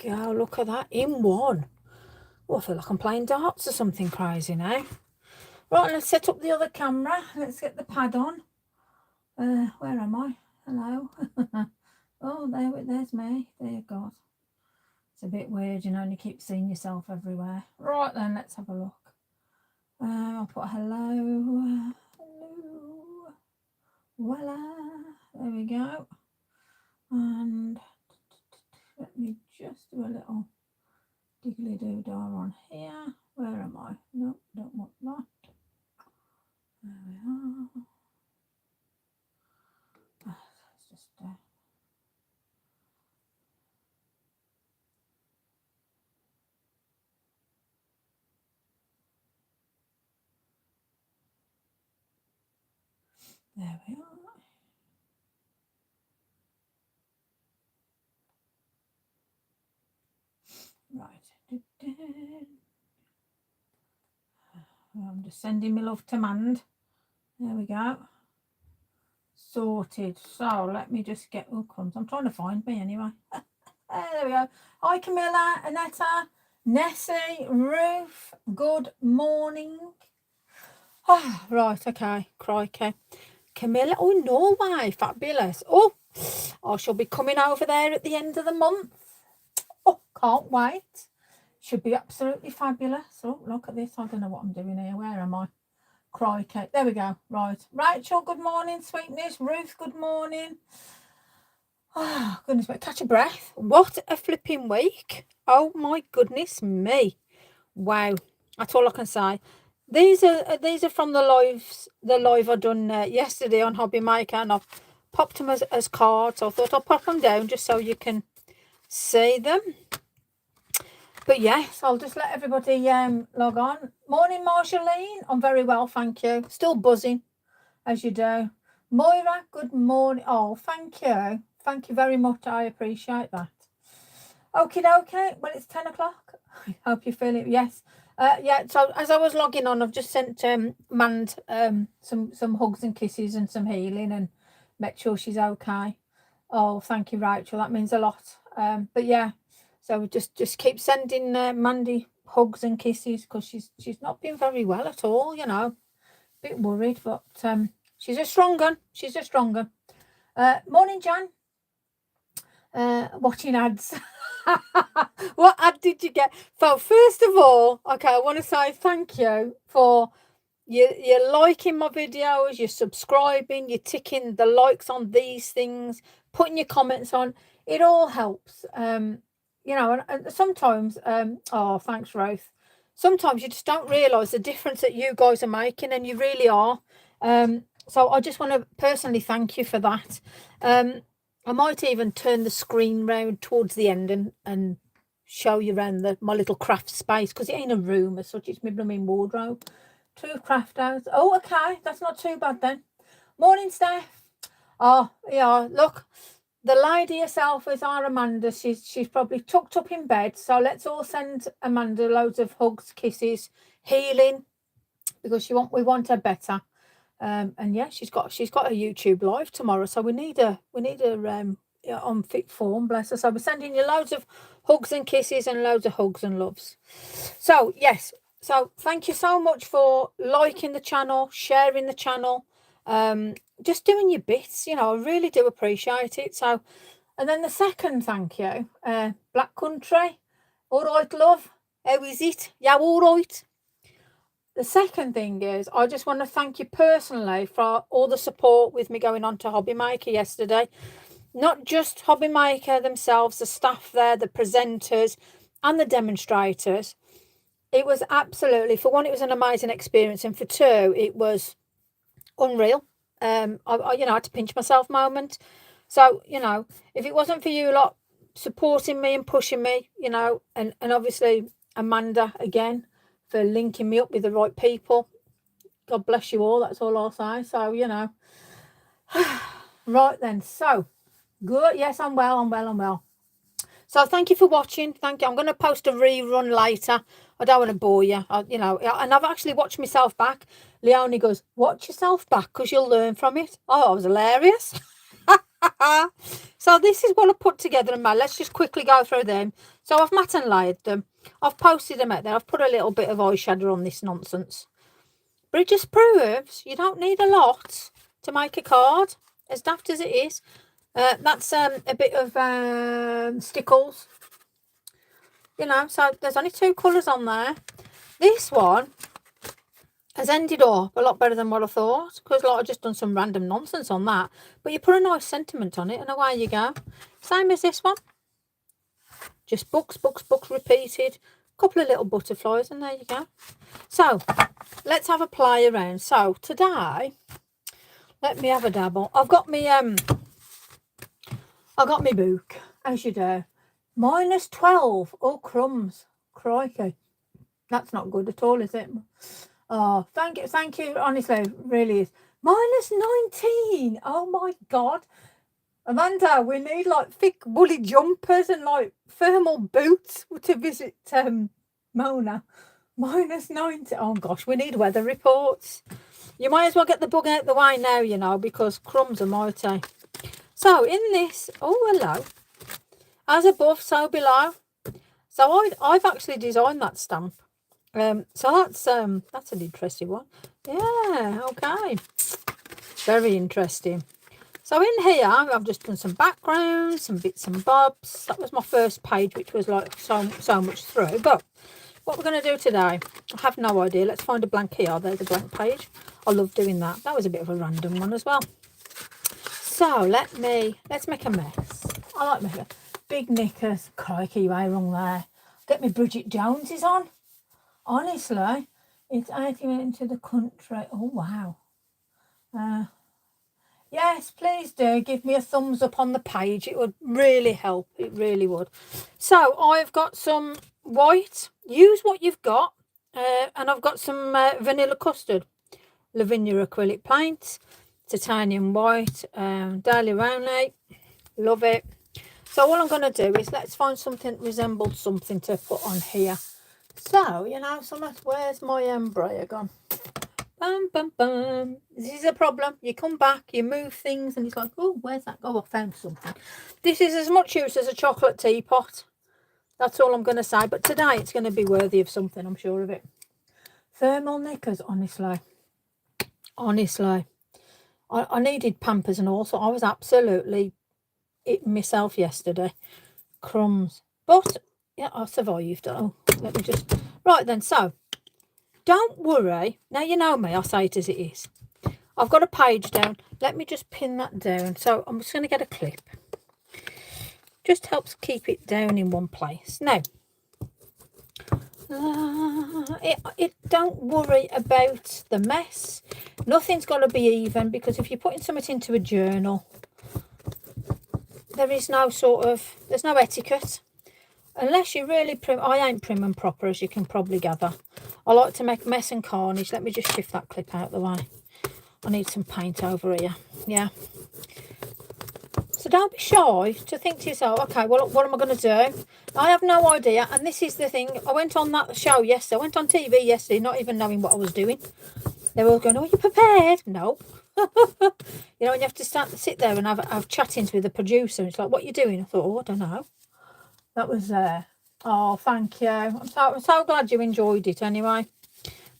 go. Look at that. In one. Oh, I feel like I'm playing darts or something crazy now. Right, let's set up the other camera. Let's get the pad on. Where am I? Hello. Oh, there's me. There, God. It's a bit weird, you know, and you keep seeing yourself everywhere. Right then, let's have a look. I'll put hello. Hello. Voila. There we go. And let me just do a little diggly doo dah on here. Where am I? Nope, don't want that. There we are. Let's just there we are. Right. I'm just sending my love to Mand. There we go. Sorted. So let me just get. Oh, crumbs. I'm trying to find me anyway. There we go. Hi, Camilla, Anetta, Nessie, Ruth. Good morning. Oh, right. Okay. Crikey. Camilla. Oh, Norway. Fabulous. Oh, I shall be coming over there at the end of the month. Oh, can't wait. Should be absolutely fabulous. Oh, look at this. I don't know what I'm doing here. Where am I? Crikey. There we go. Right. Rachel, good morning. Sweetness. Ruth, good morning. Oh, goodness me. Catch a breath. What a flipping week. Oh, my goodness me. Wow. That's all I can say. These are from the live I done yesterday on Hobby Maker, and I've popped them as cards. I thought I'll pop them down just so you can see them. But yes, I'll just let everybody log on. Morning, Marjolaine. I'm very well, thank you. Still buzzing, as you do. Moira, good morning. Oh, thank you. Thank you very much. I appreciate that. Okie dokie. Well, it's 10 o'clock. I hope you feel it. Yes. Yeah, so as I was logging on, I've just sent Mand some hugs and kisses and some healing and make sure she's okay. Oh, thank you, Rachel. That means a lot. But yeah, so just keep sending Mandy hugs and kisses because she's not been very well at all, you know. Bit worried, but she's a strong one. She's a strong one. Morning, Jan. Watching ads. What ad did you get? So first of all, okay, I want to say thank you for you're liking my videos, you're subscribing, you're ticking the likes on these things, putting your comments on. It all helps. You know, and sometimes oh, thanks, Ruth. Sometimes you just don't realise the difference that you guys are making, and you really are. So I just want to personally thank you for that. I might even turn the screen round towards the end and show you around my little craft space, because it ain't a room as such, it's my blooming wardrobe. 2 craft hours. Oh, okay, that's not too bad then. Morning, Steph. Oh, yeah, look, the lady herself is our Amanda. She's probably tucked up in bed, so let's all send Amanda loads of hugs, kisses, healing, because we want her better. And yeah, she's got a YouTube live tomorrow, so we need her on fit form, bless her. So we're sending you loads of hugs and kisses and loads of hugs and loves. So yes, so thank you so much for liking the channel, sharing the channel, just doing your bits, you know. I really do appreciate it. So, and then the second thank you, Black Country. All right, love, how is it? Yeah, all right. The second thing is, I just want to thank you personally for all the support with me going on to Hobby Maker yesterday. Not just Hobby Maker themselves, the staff there, the presenters and the demonstrators. It was absolutely, for one, it was an amazing experience, and for two, it was unreal. I you know, I had to pinch myself moment. So, you know, if it wasn't for you lot supporting me and pushing me, you know, and obviously Amanda again for linking me up with the right people. God bless you all. That's all I'll say. So, you know. Right then. So, good. Yes, I'm well. I'm well. I'm well. So, thank you for watching. Thank you. I'm going to post a rerun later. I don't want to bore you. You know, and I've actually watched myself back. Leonie goes, watch yourself back because you'll learn from it. Oh, I was hilarious. So this is what I put together in my. Let's just quickly go through them. So I've matte and layered them. I've posted them out there. I've put a little bit of eyeshadow on this nonsense. But it just proves you don't need a lot to make a card, as daft as it is. That's a bit of stickles. You know, so there's only 2 colours on there. This one has ended up a lot better than what I thought, because like, I've just done some random nonsense on that. But you put a nice sentiment on it and away you go. Same as this one. Just books, books, books repeated. Couple of little butterflies and there you go. So let's have a play around. So today, let me have a dabble. I've got me book, as you do. -12. Oh, crumbs. Crikey. That's not good at all, is it? Oh, thank you. Honestly, really is. -19. Oh my God. Amanda, we need like thick woolly jumpers and like thermal boots to visit Mona. -90. Oh gosh, we need weather reports. You might as well get the bug out the way now, you know, because crumbs are mighty. So in this, oh hello, as above, so below. So I've actually designed that stamp. So that's an interesting one. Yeah, okay, very interesting. So in here, I've just done some backgrounds, some bits and bobs. That was my first page, which was like so much through. But what we're going to do today, I have no idea. Let's find a blank here. There's a blank page. I love doing that. That was a bit of a random one as well. So let's make a mess. I like my big knickers. Crikey, way wrong there. Get me Bridget Joneses on. Honestly, it's 80 minutes into the country. Oh wow. Yes, please do give me a thumbs up on the page. It would really help. It really would. So I've got some white. Use what you've got. And I've got some vanilla custard. Lavinia acrylic paint. Titanium white. Daily Rowney. Love it. So all I'm going to do is let's find something that resembles something to put on here. So, you know, where's my brayer gone? Bum, bum, bum. This is a problem. You come back, you move things, and it's like, oh, where's that? Oh, I found something. This is as much use as a chocolate teapot. That's all I'm going to say. But today it's going to be worthy of something, I'm sure of it. Thermal knickers, honestly. Honestly. I needed Pampers and all, so I was absolutely eating myself yesterday. Crumbs. But, yeah, I survived. Oh, let me just... Right then, so... Don't worry. Now you know me, I'll say it as it is. I've got a page down. Let me just pin that down. So I'm just going to get a clip. Just helps keep it down in one place. Now, don't worry about the mess. Nothing's got to be even, because if you're putting something into a journal, there's no etiquette. Unless you're really prim. I ain't prim and proper, as you can probably gather. I like to make mess and carnage. Let me just shift that clip out of the way. I need some paint over here. Yeah. So don't be shy to think to yourself, okay, well, what am I going to do? I have no idea. And this is the thing. I went on that show yesterday. I went on TV yesterday, not even knowing what I was doing. They were all going, oh, you prepared? No. You know, when you have to sit there and have chattings with the producer. It's like, what are you doing? I thought, oh, I don't know. That was oh, thank you. I'm so glad you enjoyed it anyway.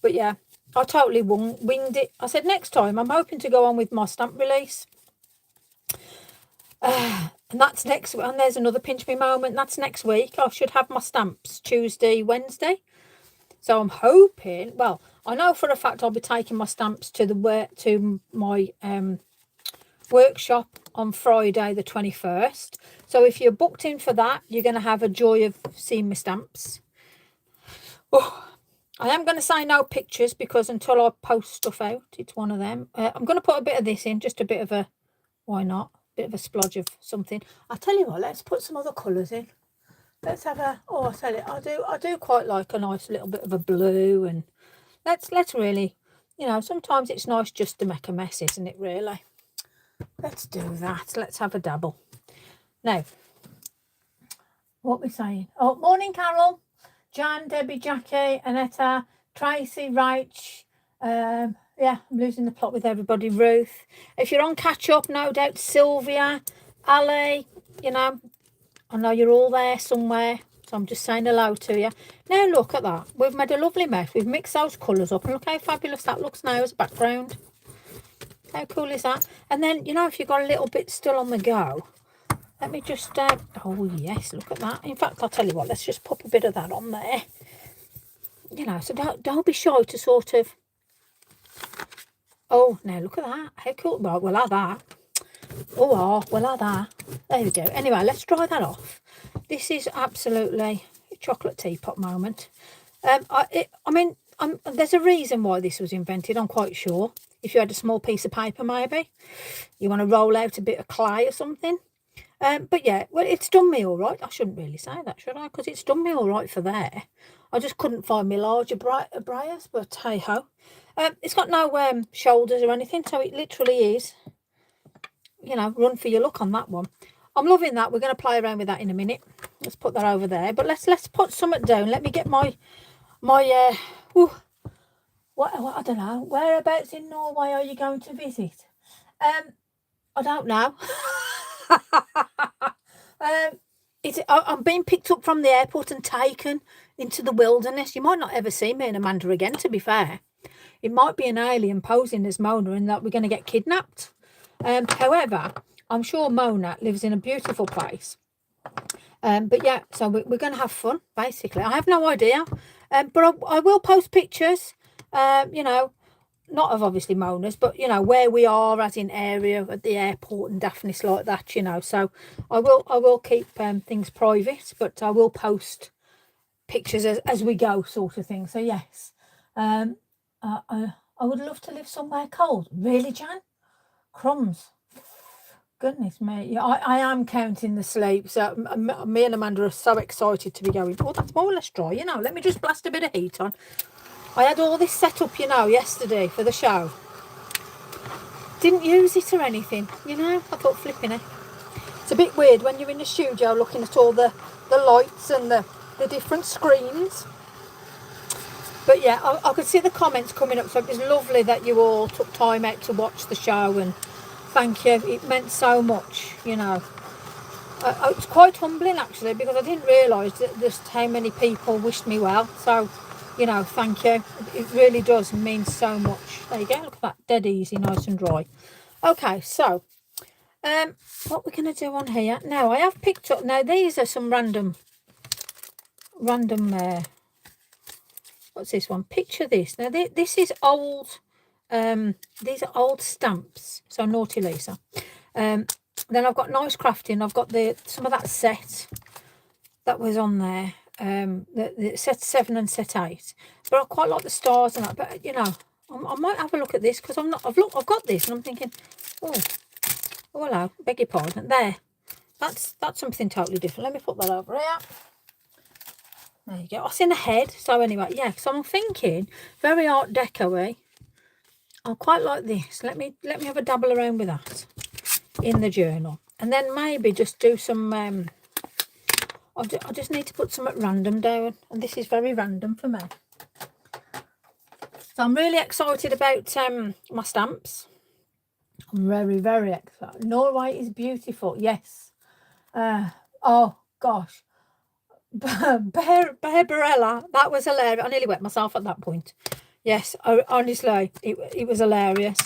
But yeah, I totally winged it. I said next time I'm hoping to go on with my stamp release. And that's next. And there's another pinch me moment. That's next week. I should have my stamps Tuesday, Wednesday. So I'm hoping. Well, I know for a fact I'll be taking my stamps to my workshop on Friday the 21st. So if you're booked in for that, you're going to have a joy of seeing my stamps. Oh, I am going to say no pictures, because until I post stuff out, it's one of them. I'm going to put a bit of this in, just a bit of a, why not, bit of a splodge of something. I'll tell you what, let's put some other colours in. Let's have a, oh, I tell you, I do quite like a nice little bit of a blue, and let's really, you know, sometimes it's nice just to make a mess, isn't it, really? Let's do that. Let's have a dabble. Now, what we saying? Oh, morning, Carol, Jan, Debbie, Jackie, Annetta, Tracy, Rach. yeah, I'm losing the plot with everybody. Ruth, if you're on catch up, no doubt Sylvia, Ali, you know, I know you're all there somewhere. So I'm just saying hello to you. Now look at that. We've made a lovely mess. We've mixed those colours up. And look how fabulous that looks now as a background. How cool is that? And then, you know, if you've got a little bit still on the go, let me just, oh yes, look at that. In fact, I'll tell you what, let's just pop a bit of that on there. You know, so don't be shy to sort of, oh, now look at that. How cool. Well, we'll have that. Oh, we'll have that. There we go. Anyway, let's dry that off. This is absolutely a chocolate teapot moment. I mean, there's a reason why this was invented, I'm quite sure. If you had a small piece of paper, maybe. You want to roll out a bit of clay or something. But yeah, well, it's done me all right. I shouldn't really say that, should I? Because it's done me all right for there. I just couldn't find my larger briars, but hey-ho. It's got no shoulders or anything, so it literally is, you know, run for your luck on that one. I'm loving that. We're going to play around with that in a minute. Let's put that over there. But let's put something down. Let me get my what I don't know. Whereabouts in Norway are you going to visit? I don't know. I'm being picked up from the airport and taken into the wilderness. You might not ever see me and Amanda again, to be fair. It might be an alien posing as Mona and that we're going to get kidnapped. However, I'm sure Mona lives in a beautiful place. But yeah, so we're going to have fun, basically. I have no idea. But I will post pictures, you know, not of obviously Mona's, but, you know, where we are as in area at the airport and daftness like that, you know. So I will keep things private, but I will post pictures as we go, sort of thing. So yes, I would love to live somewhere cold. Really, Jan? Crumbs. Goodness me. Yeah, I am counting the sleep. So me and Amanda are so excited to be going. Oh, that's more or less dry, you know. Let me just blast a bit of heat on. I had all this set up, you know, yesterday for the show. Didn't use it or anything, you know. I thought, flipping it. It's a bit weird when you're in the studio looking at all the lights and the different screens. But yeah, I could see the comments coming up. So it was lovely that you all took time out to watch the show. And thank you. It meant so much, you know. It's quite humbling, actually, because I didn't realise just how many people wished me well. So, you know, thank you. It really does mean so much. There you go. Look at that. Dead easy, nice and dry. Okay, so what we're going to do on here. Now, I have picked up. Now, these are some random what's this one? Picture this. Now, this is old. These are old stamps. So, naughty Lisa. Then I've got Nice Crafting. I've got some of that set that was on there. The set 7 and set 8. But I quite like the stars and that. But you know, I might have a look at this because I've got this and I'm thinking, oh hello, beg your pardon. There, that's something totally different. Let me put that over here. There you go. It's in the head. So anyway, yeah. So I'm thinking very Art Deco-y. I quite like this. Let me have a dabble around with that in the journal, and then maybe just do some. I just need to put some at random down, and this is very random for me. So I'm really excited about my stamps. I'm very, very excited. Norway is beautiful. Yes. Oh gosh. Barbarella, that was hilarious. I nearly wet myself at that point. Yes, honestly, it was hilarious.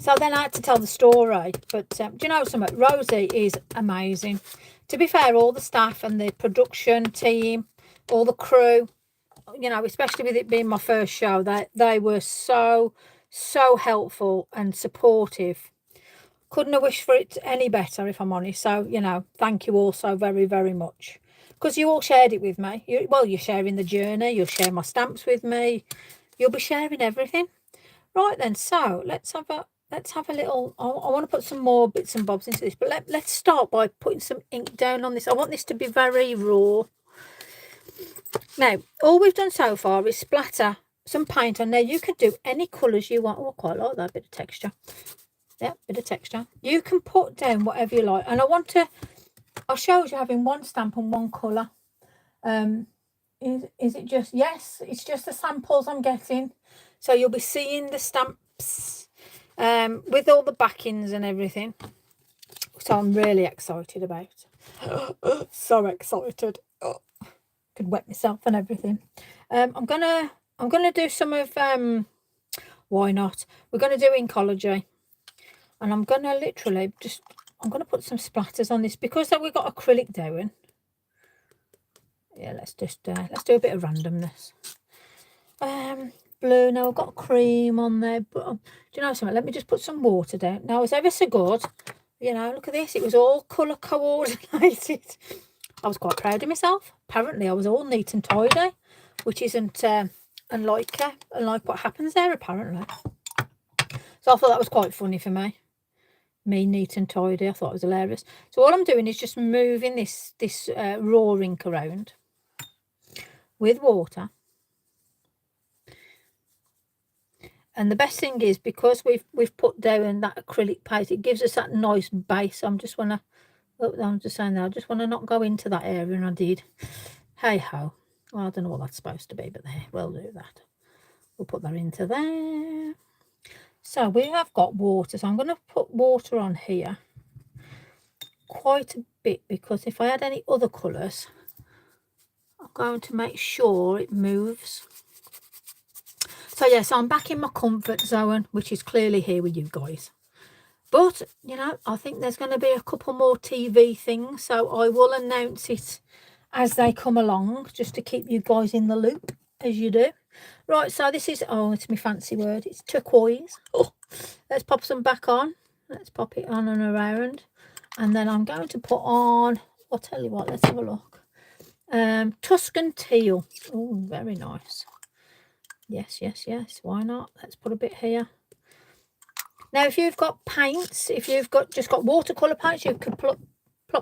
So then I had to tell the story. But do you know something? Rosie is amazing. To be fair, all the staff and the production team, all the crew, you know, especially with it being my first show, they were so helpful and supportive. Couldn't have wished for it any better, if I'm honest. So, you know, thank you all so very, very much. Because you all shared it with me. You're sharing the journey. You'll share my stamps with me. You'll be sharing everything. Right then, so let's have a little. I want to put some more bits and bobs into this, but let's start by putting some ink down on this. I want this to be very raw. Now, all we've done so far is splatter some paint on there. You can do any colours you want. Oh, I quite like that bit of texture. Yeah, bit of texture. You can put down whatever you like. And I showed you having one stamp and one colour. Is it just, yes, it's just the samples I'm getting. So you'll be seeing the stamps with all the backings and everything. So I'm really excited about it. So excited. Oh, could wet myself and everything. I'm gonna do some of why not? We're gonna do Inkology. And I'm gonna literally I'm gonna put some splatters on this because we've got acrylic down. Yeah, let's do a bit of randomness. Blue. Now I've got cream on there, but do you know something? Let me just put some water down. Now it's ever so good. You know, look at this. It was all colour coordinated. I was quite proud of myself. Apparently, I was all neat and tidy, which isn't unlike what happens there. Apparently, so I thought that was quite funny for me. Me neat and tidy. I thought it was hilarious. So all I'm doing is just moving this raw ink around with water. And the best thing is, because we've put down that acrylic paste, it gives us that nice base. I'm just saying now, I just want to not go into that area, and I did. Hey ho. Well, I don't know what that's supposed to be, but there, we'll do that. We'll put that into there. So we have got water, so I'm going to put water on here quite a bit, because if I had any other colours, I'm going to make sure it moves. So yes, I'm back in my comfort zone, which is clearly here with you guys. But, you know, I think there's going to be a couple more TV things, so I will announce it as they come along, just to keep you guys in the loop, as you do. Right, so this is, oh, it's my fancy word, it's turquoise. Oh, let's pop some back on. Let's pop it on and around. And then I'm going to put on, I'll tell you what, let's have a look. Tuscan teal. Oh, very nice. Yes, why not? Let's put a bit here. Now, if you've got paints, if you've just got watercolour paints, you can plop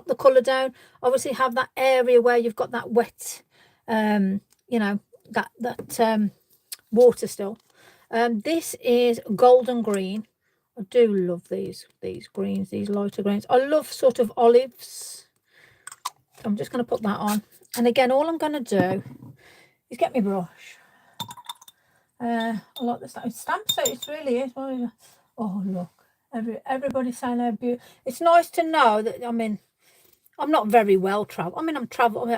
the colour down. Obviously, have that area where you've got that wet, you know, that water still. This is golden green. I do love these greens, these lighter greens. I love sort of olives. I'm just going to put that on. And again, all I'm going to do is get my brush. I like the stamp set. It really is. Oh, look. Everybody's saying how beautiful. It's nice to know that, I mean, I'm not very well travelled. I mean,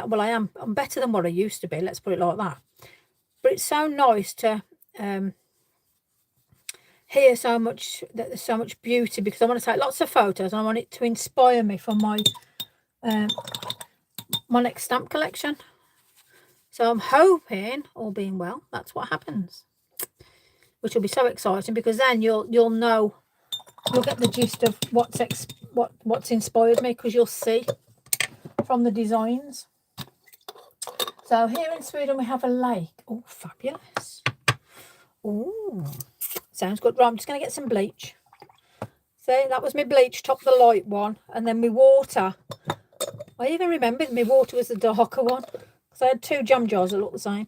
well, I am. I'm better than what I used to be. Let's put it like that. But it's so nice to hear so much, that there's so much beauty, because I want to take lots of photos and I want it to inspire me for my my next stamp collection. So I'm hoping, all being well, that's what happens, which will be so exciting, because then you'll know, you'll get the gist of what's inspired me, because you'll see from the designs. So here in Sweden we have a lake. Oh, fabulous. Oh, sounds good. Right, I'm just going to get some bleach. See, that was my bleach top, the light one, and then my water. I even remembered my water was the darker one, because I had two jam jars that look the same.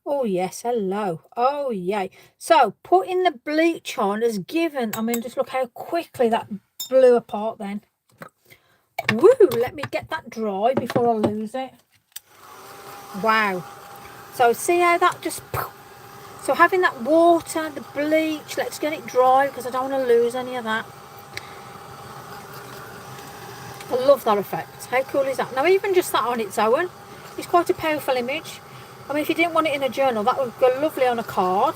Oh yes, hello. Oh yay. So putting the bleach on has given, I mean, just look how quickly that blew apart then. Woo, let me get that dry before I lose it. Wow. So see how that just, so having that water, the bleach, let's get it dry, because I don't want to lose any of that. I love that effect. How cool is that? Now, even just that on its own is quite a powerful image. I mean, if you didn't want it in a journal, that would go lovely on a card,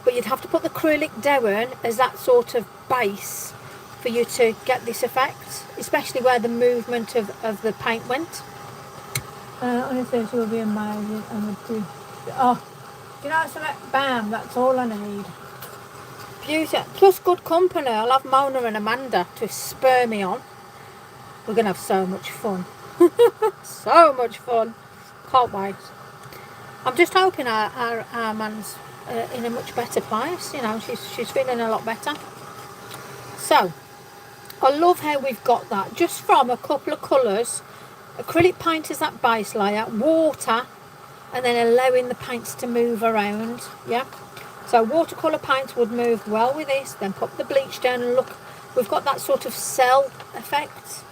but you'd have to put the acrylic down as that sort of base for you to get this effect, especially where the movement of the paint went. Honestly, this will be amazing. Oh, do you know something? Bam, that's all I need. Beauty, plus good company. I'll have Mona and Amanda to spur me on. We're going to have so much fun. So much fun. Can't wait. I'm just hoping our man's in a much better place. You know, she's feeling a lot better. So, I love how we've got that. Just from a couple of colours. Acrylic paint is that base layer. Water. And then allowing the paints to move around. Yeah. So, watercolour paints would move well with this. Then put the bleach down and look. We've got that sort of cell effect.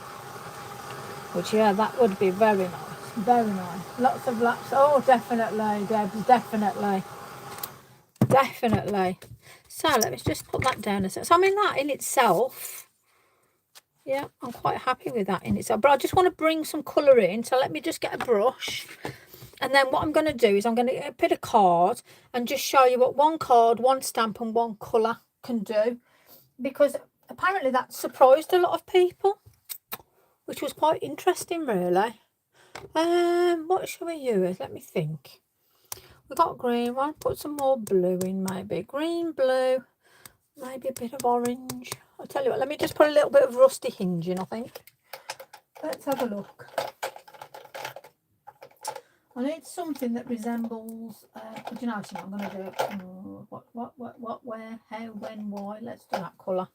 Which, yeah, that would be very nice. Very nice. Lots of laps. Oh, definitely, Debs, definitely. definitely. So let me just put that down. So I mean, that in itself, yeah, I'm quite happy with that in itself. But I just want to bring some colour in. So let me just get a brush. And then what I'm going to do is I'm going to get a bit of card and just show you what one card, one stamp and one colour can do. Because apparently that surprised a lot of people, which was quite interesting, really. What shall we use? Let me think. We've got green one. Put some more blue in, maybe. Green, blue, maybe a bit of orange. I'll tell you what, let me just put a little bit of rusty hinge in, I think. Let's have a look. I need something that resembles, do you know what I'm going to do? What, where, how, when, why? Let's do that colour.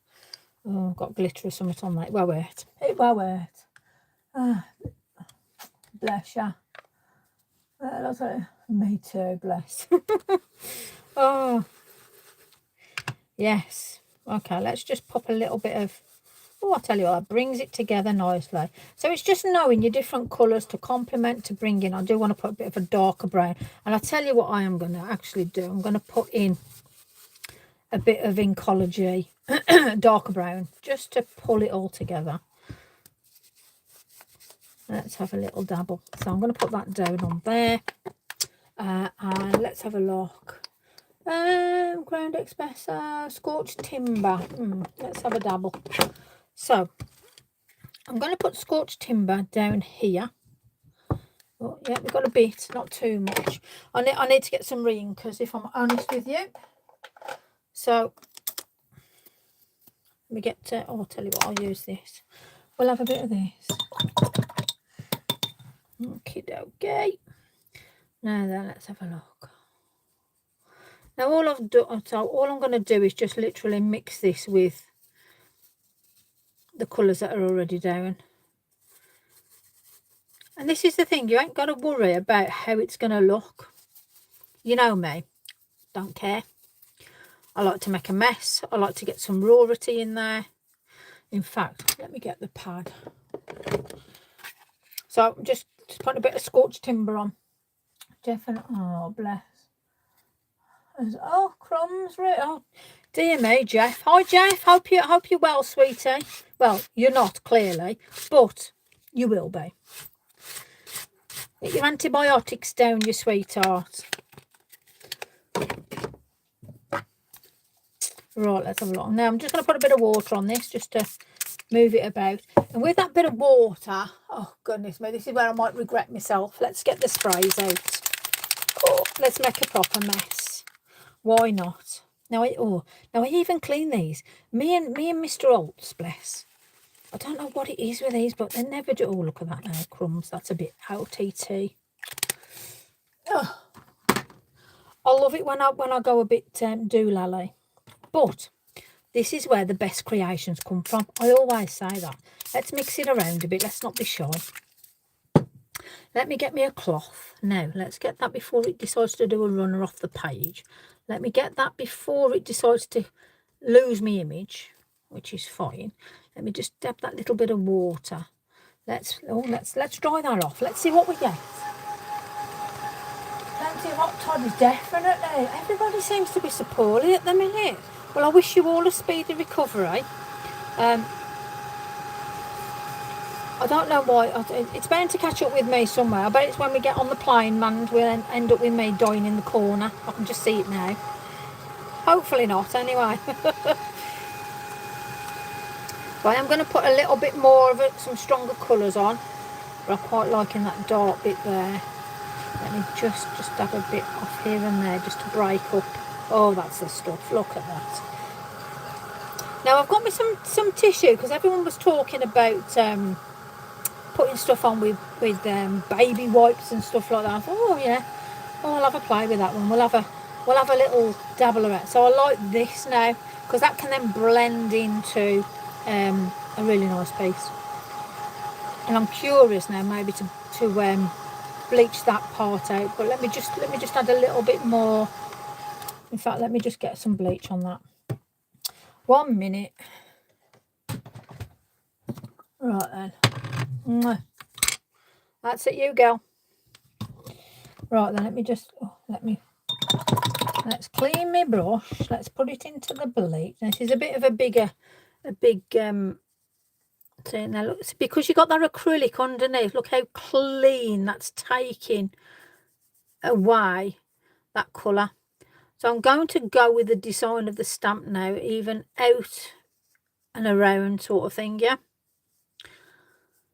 Oh, I've got glitter or something on that. Well, wait. It will wait. Bless ya. Me too, bless. Oh, yes. Okay, let's just pop a little bit of, oh, I'll tell you what, that brings it together nicely. So it's just knowing your different colours to complement, to bring in. I do want to put a bit of a darker brown. And I'll tell you what I am going to actually do. I'm going to put in a bit of Inkology, darker brown, just to pull it all together. Let's have a little dabble. So I'm going to put that down on there. And let's have a look. Ground Espresso, Scorched Timber. Let's have a dabble. So I'm going to put Scorched Timber down here. Oh, yeah, we've got a bit, not too much. I need to get some reinkers, if I'm honest with you. So let me get to, I'll tell you what, I'll use this. We'll have a bit of this. Okie dokie. Now then, let's have a look. Now all I'm going to do is just literally mix this with the colours that are already down. And this is the thing, you ain't got to worry about how it's going to look. You know me, don't care. I like to make a mess. I like to get some rarity in there. In fact, let me get the pad. So just put a bit of Scorched Timber on. Definitely. Oh, bless. Oh, crumbs. Oh, dear me, Jeff. Hi, Jeff. Hope you're well, sweetie. Well, you're not, clearly, but you will be. Get your antibiotics down, you sweetheart. Right, let's have a look. Now, I'm just going to put a bit of water on this just to move it about. And with that bit of water, oh, goodness me, this is where I might regret myself. Let's get the sprays out. Oh, let's make a proper mess. Why not? Now I even clean these. Me and Mr. Olds, bless. I don't know what it is with these, but they never do. Oh, look at that now, crumbs. That's a bit OTT. Oh, I love it when I go a bit doolally. But this is where the best creations come from. I always say that. Let's mix it around a bit. Let's not be shy. Let me get me a cloth. Now, let's get that before it decides to do a runner off the page. Let me get that before it decides to lose me image, which is fine. Let me just dab that little bit of water. Let's dry that off. Let's see what we get. Plenty of hot toddies, definitely. Everybody seems to be so poorly at the minute. Well, I wish you all a speedy recovery. I don't know why. It's bound to catch up with me somewhere. I bet it's when we get on the plane, and we'll end up with me dying in the corner. I can just see it now. Hopefully not, anyway. But I'm going to put a little bit more of it, some stronger colours on. But I'm quite liking that dark bit there. Let me just have a bit off here and there just to break up. Oh, that's the stuff. Look at that. Now, I've got me some tissue because everyone was talking about putting stuff on with baby wipes and stuff like that. I thought, oh yeah, I'll have a play with that one. We'll have a little dabble around. So I like this now because that can then blend into a really nice piece. And I'm curious now maybe to bleach that part out. But let me just add a little bit more. In fact, let me just get some bleach on that. 1 minute. Right then. That's it, you girl. Right then, let me Let's clean my brush. Let's put it into the bleach. This is a bit of a big thing. Now look, it's because you got that acrylic underneath. Look how clean that's taking away that colour. So I'm going to go with the design of the stamp now, even out and around sort of thing, yeah.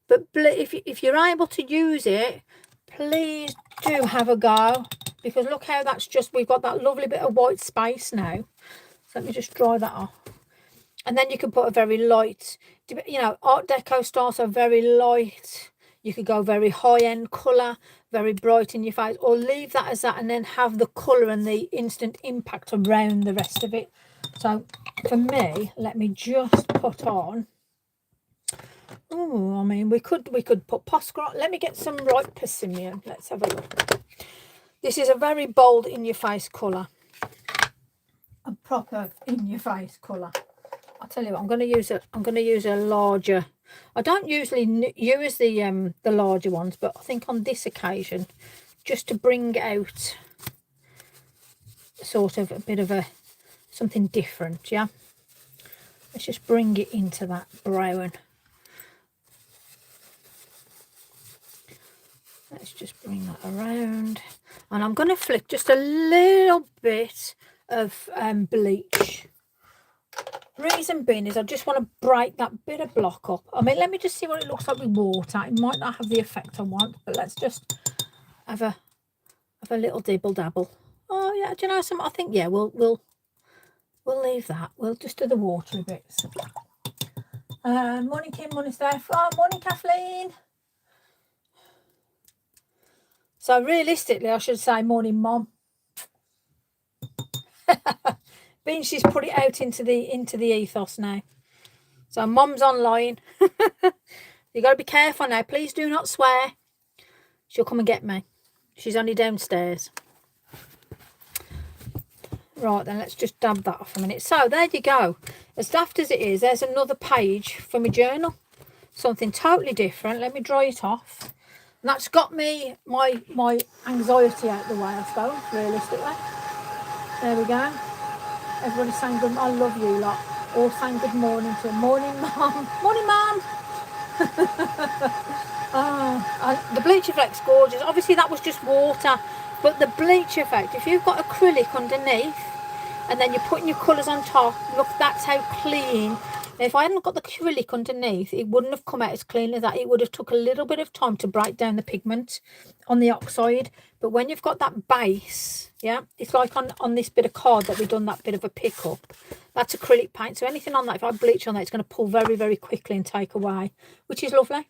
But if you're able to use it, please do have a go, because look how that's just, we've got that lovely bit of white space now. So let me just dry that off. And then you can put a very light, you know, Art Deco styles are very light. You could go very high-end colour, very bright in your face, or leave that as that and then have the colour and the instant impact around the rest of it. So for me, let me just put on, oh, I mean, we could put Posca. Let me get some ripe persimmon. Let's have a look. This is a very bold in-your-face colour. A proper in-your-face colour. I'll tell you what, I'm going to use a larger. I don't usually use the larger ones, but I think on this occasion, just to bring out sort of a bit of something different, yeah. Let's just bring it into that brown. Let's just bring that around, and I'm going to flick just a little bit of bleach. Reason being is I just want to break that bit of block up. I mean, let me just see what it looks like with water. It might not have the effect I want, but let's just have a little dibble dabble. Oh yeah, do you know something? I think yeah, we'll leave that. We'll just do the watery bits. Morning Kim, morning Steph. Oh, morning Kathleen. So realistically, I should say morning Mom. Being she's put it out into the ethos now. So Mom's online. You got to be careful now. Please do not swear. She'll come and get me. She's only downstairs. Right, then let's just dab that off a minute. So there you go. As daft as it is, there's another page for my journal. Something totally different. Let me dry it off. And that's got me my anxiety out the way, I suppose, realistically. There we go. Everybody's saying good. I love you lot. All saying good morning to morning, Mum. Morning, Mum. The bleach effect's gorgeous. Obviously, that was just water, but the bleach effect. If you've got acrylic underneath, and then you're putting your colours on top, look, that's how clean. If I hadn't got the acrylic underneath, it wouldn't have come out as clean as that. It would have took a little bit of time to break down the pigment on the oxide. But when you've got that base, yeah, it's like on this bit of card that we've done that bit of a pickup. That's acrylic paint. So anything on that, if I bleach on that, it's going to pull very, very quickly and take away, which is lovely.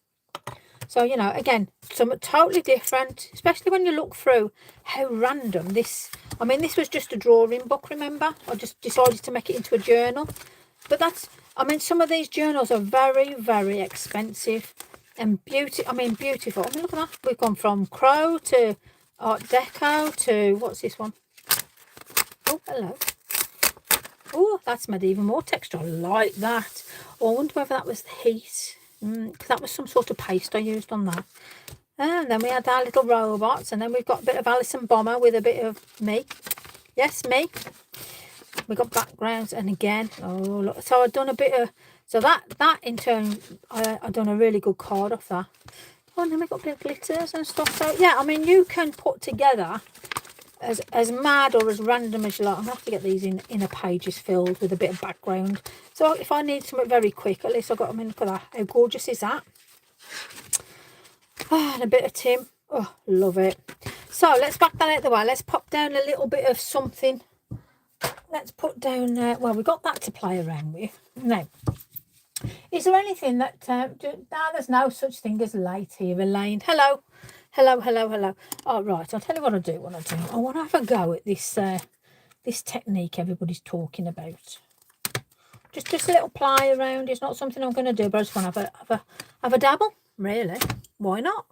So, you know, again, something totally different, especially when you look through how random this. I mean, this was just a drawing book, remember? I just decided to make it into a journal. But that's, I mean, some of these journals are very, very expensive and beautiful. I mean, beautiful. I mean, look at that. We've gone from Crow to Art Deco to, what's this one? Oh, hello. Oh, that's made even more texture. I like that. Oh, I wonder whether that was the heat. Because that was some sort of paste I used on that. And then we had our little robots. And then we've got a bit of Alison Bomber with a bit of me. Yes, me. We got backgrounds, and again, oh look, so I've done a bit of, so that in turn, I've done a really good card off that. Oh, and then we got a bit of glitters and stuff. So yeah, I mean, you can put together as mad or as random as you like. I'm gonna have to get these in a pages filled with a bit of background. So if I need something very quick, at least I've got them in. Look at that. How gorgeous is that? Oh, and a bit of Tim. Oh, love it. So let's back that out the way. Let's pop down a little bit of something. Let's put down, well, we've got that to play around with. Now, is there anything that, there's no such thing as late here, Elaine. Hello. Hello, hello, hello. All right, I'll tell you what I do. I want to have a go at this this technique everybody's talking about. Just a little play around. It's not something I'm going to do, but I just want to have a dabble, really. Why not?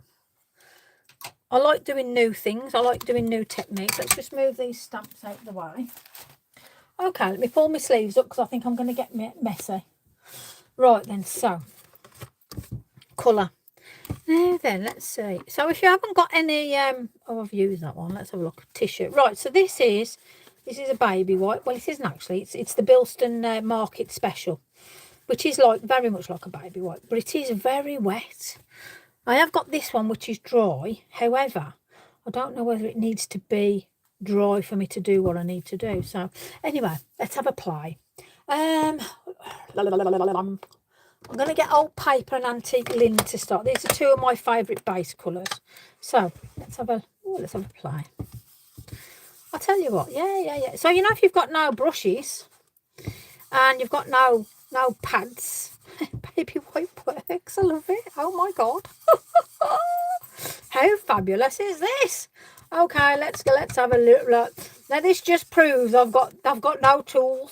I like doing new things. I like doing new techniques. Let's just move these stamps out of the way. Okay, let me pull my sleeves up because I think I'm going to get messy. Right then, so, colour. Now then, let's see. So if you haven't got any, oh, I've used that one. Let's have a look. Tissue. Right, so this is a baby wipe. Well, it isn't actually. It's the Bilston Market Special, which is like very much like a baby wipe, but it is very wet. I have got this one, which is dry. However, I don't know whether it needs to be dry for me to do what I need to do. So anyway, let's have a play. I'm going to get old paper and antique linen to start. These are two of my favourite base colours. So let's have a play. I'll tell you what. Yeah. So you know, if you've got no brushes and you've got no pads, baby wipe works. I love it. Oh my god. How fabulous is this? Okay, let's have a look. Now this just proves I've got no tools.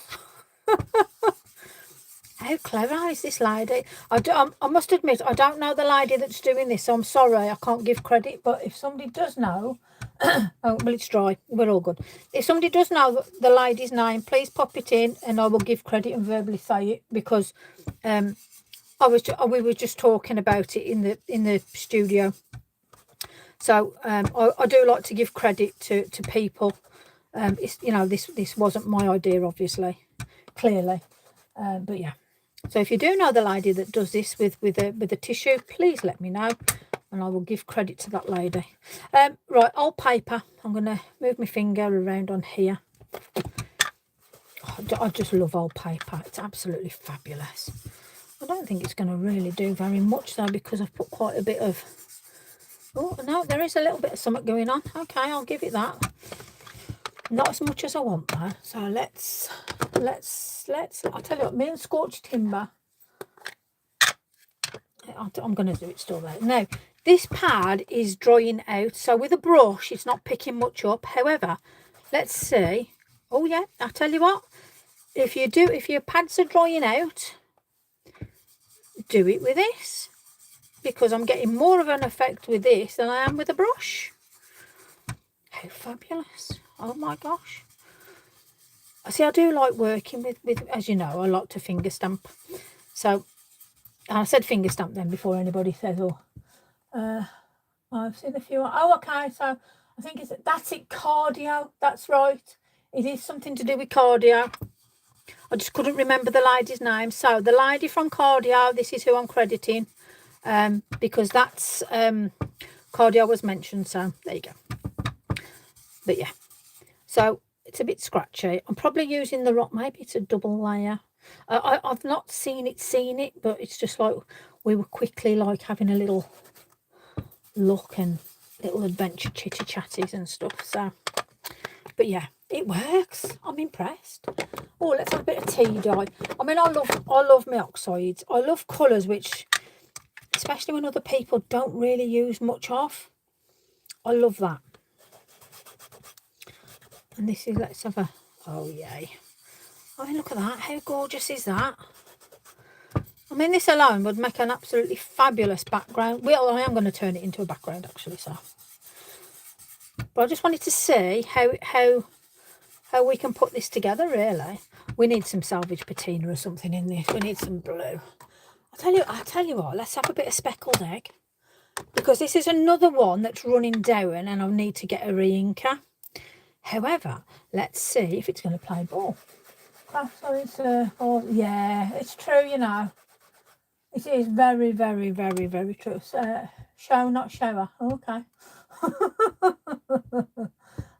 How clever is this lady? I must admit, I don't know the lady that's doing this, so I'm sorry, I can't give credit. But if somebody does know, oh, well, it's dry. We're all good. If somebody does know the lady's name, please pop it in, and I will give credit and verbally say it, because we were just talking about it in the studio. So I do like to give credit to people. It's, you know, this wasn't my idea, obviously, clearly, but yeah. So if you do know the lady that does this with a tissue, please let me know, and I will give credit to that lady. Right, old paper. I'm going to move my finger around on here. Oh, I just love old paper. It's absolutely fabulous. I don't think it's going to really do very much though, because I've put quite a bit of... Oh no, there is a little bit of something going on. Okay, I'll give it that. Not as much as I want though. So let's I'll tell you what, me and Scorched Timber, I'm going to do it still there. Now, this pad is drying out, so with a brush it's not picking much up. However, let's see. Oh yeah, I'll tell you what, if your pads are drying out, do it with this, because I'm getting more of an effect with this than I am with a brush. How fabulous. Oh my gosh. See, I do like working with, as you know, I like to finger stamp. So I said finger stamp then before anybody says, oh, I've seen a few. Oh, okay. So I think that's it, cardio. That's right. It is something to do with cardio. I just couldn't remember the lady's name. So the lady from cardio, this is who I'm crediting, because that's cardio was mentioned. So there you go. But yeah, so it's a bit scratchy. I'm probably using the rock. Maybe it's a double layer. I've not seen it, but it's just like we were quickly like having a little look and little adventure chitty chatties and stuff. So, but yeah, it works. I'm impressed. Oh, let's have a bit of tea dye. I mean, I love my oxides. I love colours which, especially when other people don't really use much of. I love that. And this is, let's have a, oh yay. I mean, look at that. How gorgeous is that? I mean, this alone would make an absolutely fabulous background. Well, I am going to turn it into a background, actually, so. But I just wanted to see how we can put this together, really. We need some salvage patina or something in this. We need some blue. I'll tell you what, let's have a bit of speckled egg. Because this is another one that's running down and I'll need to get a re-inker. However, let's see if it's going to play ball. Oh, so it's, oh, yeah, it's true, you know. It is very, very, very, very true. Show, not shower. Okay.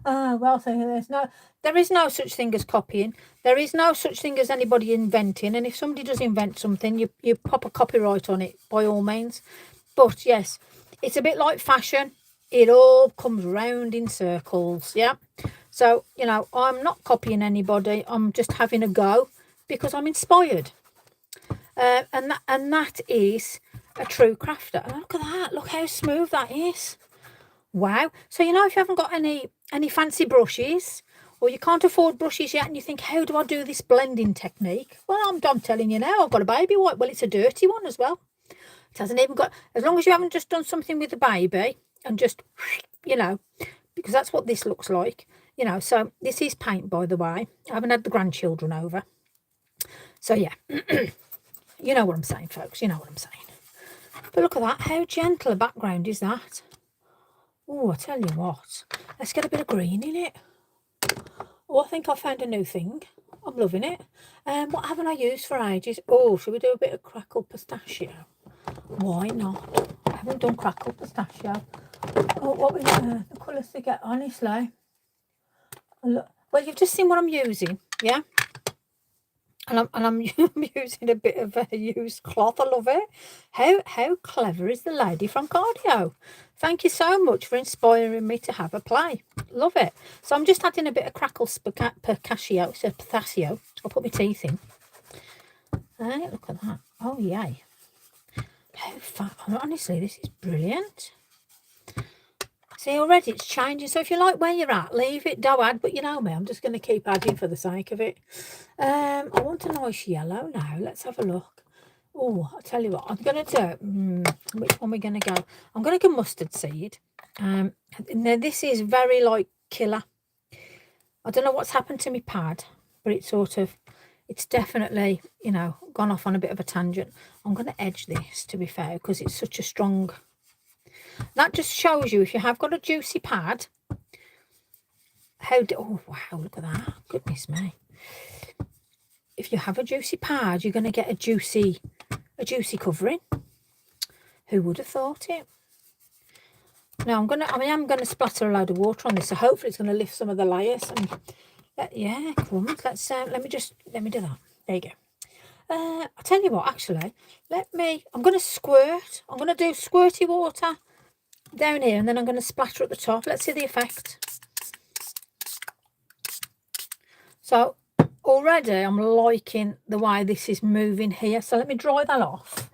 Well, so there is no such thing as copying. There is no such thing as anybody inventing. And if somebody does invent something, you pop a copyright on it, by all means. But yes, it's a bit like fashion. It all comes round in circles, yeah. So, you know, I'm not copying anybody. I'm just having a go because I'm inspired. And that is a true crafter. And look at that. Look how smooth that is. Wow. So, you know, if you haven't got any fancy brushes, or you can't afford brushes yet, and you think, how do I do this blending technique? Well, I'm telling you now, I've got a baby wipe. Well, it's a dirty one as well. It hasn't even got, as long as you haven't just done something with the baby and just, you know, because that's what this looks like, you know. So this is paint, by the way. I haven't had the grandchildren over. So yeah, you know what I'm saying, folks. You know what I'm saying. But look at that, how gentle a background is that? Oh, I tell you what, let's get a bit of green in it. Oh, I think I found a new thing. I'm loving it. What haven't I used for ages? Oh, should we do a bit of crackle pistachio? Why not? I haven't done crackle pistachio. Oh, what we the colours to get, honestly. Look, well, you've just seen what I'm using, yeah? And I'm using a bit of a used cloth. I love it. How clever is the lady from Cardio? Thank you so much for inspiring me to have a play. Love it. So I'm just adding a bit of crackle pistachio. So pistachio. I'll put my teeth in. Hey, look at that. Oh yay. How fun. Honestly, this is brilliant. See, already it's changing. So if you like where you're at, leave it, don't add. But you know me, I'm just going to keep adding for the sake of it. I want a nice yellow now. Let's have a look. Oh, I'll tell you what, I'm going to do. Which one are we going to go? I'm going to go mustard seed. Now, this is very, like, killer. I don't know what's happened to my pad, but it's definitely, you know, gone off on a bit of a tangent. I'm going to edge this, to be fair, because it's such a strong... That just shows you, if you have got a juicy pad, oh wow, look at that, goodness me. If you have a juicy pad, you're going to get a juicy covering. Who would have thought it? Now I am going to splatter a load of water on this, so hopefully it's going to lift some of the layers. And yeah, crumbs. Let me do that. There you go. I'll tell you what, actually, I'm going to squirt. I'm going to do squirty water down here, and then I'm going to splatter at the top. Let's see the effect. So already I'm liking the way this is moving here. So let me dry that off.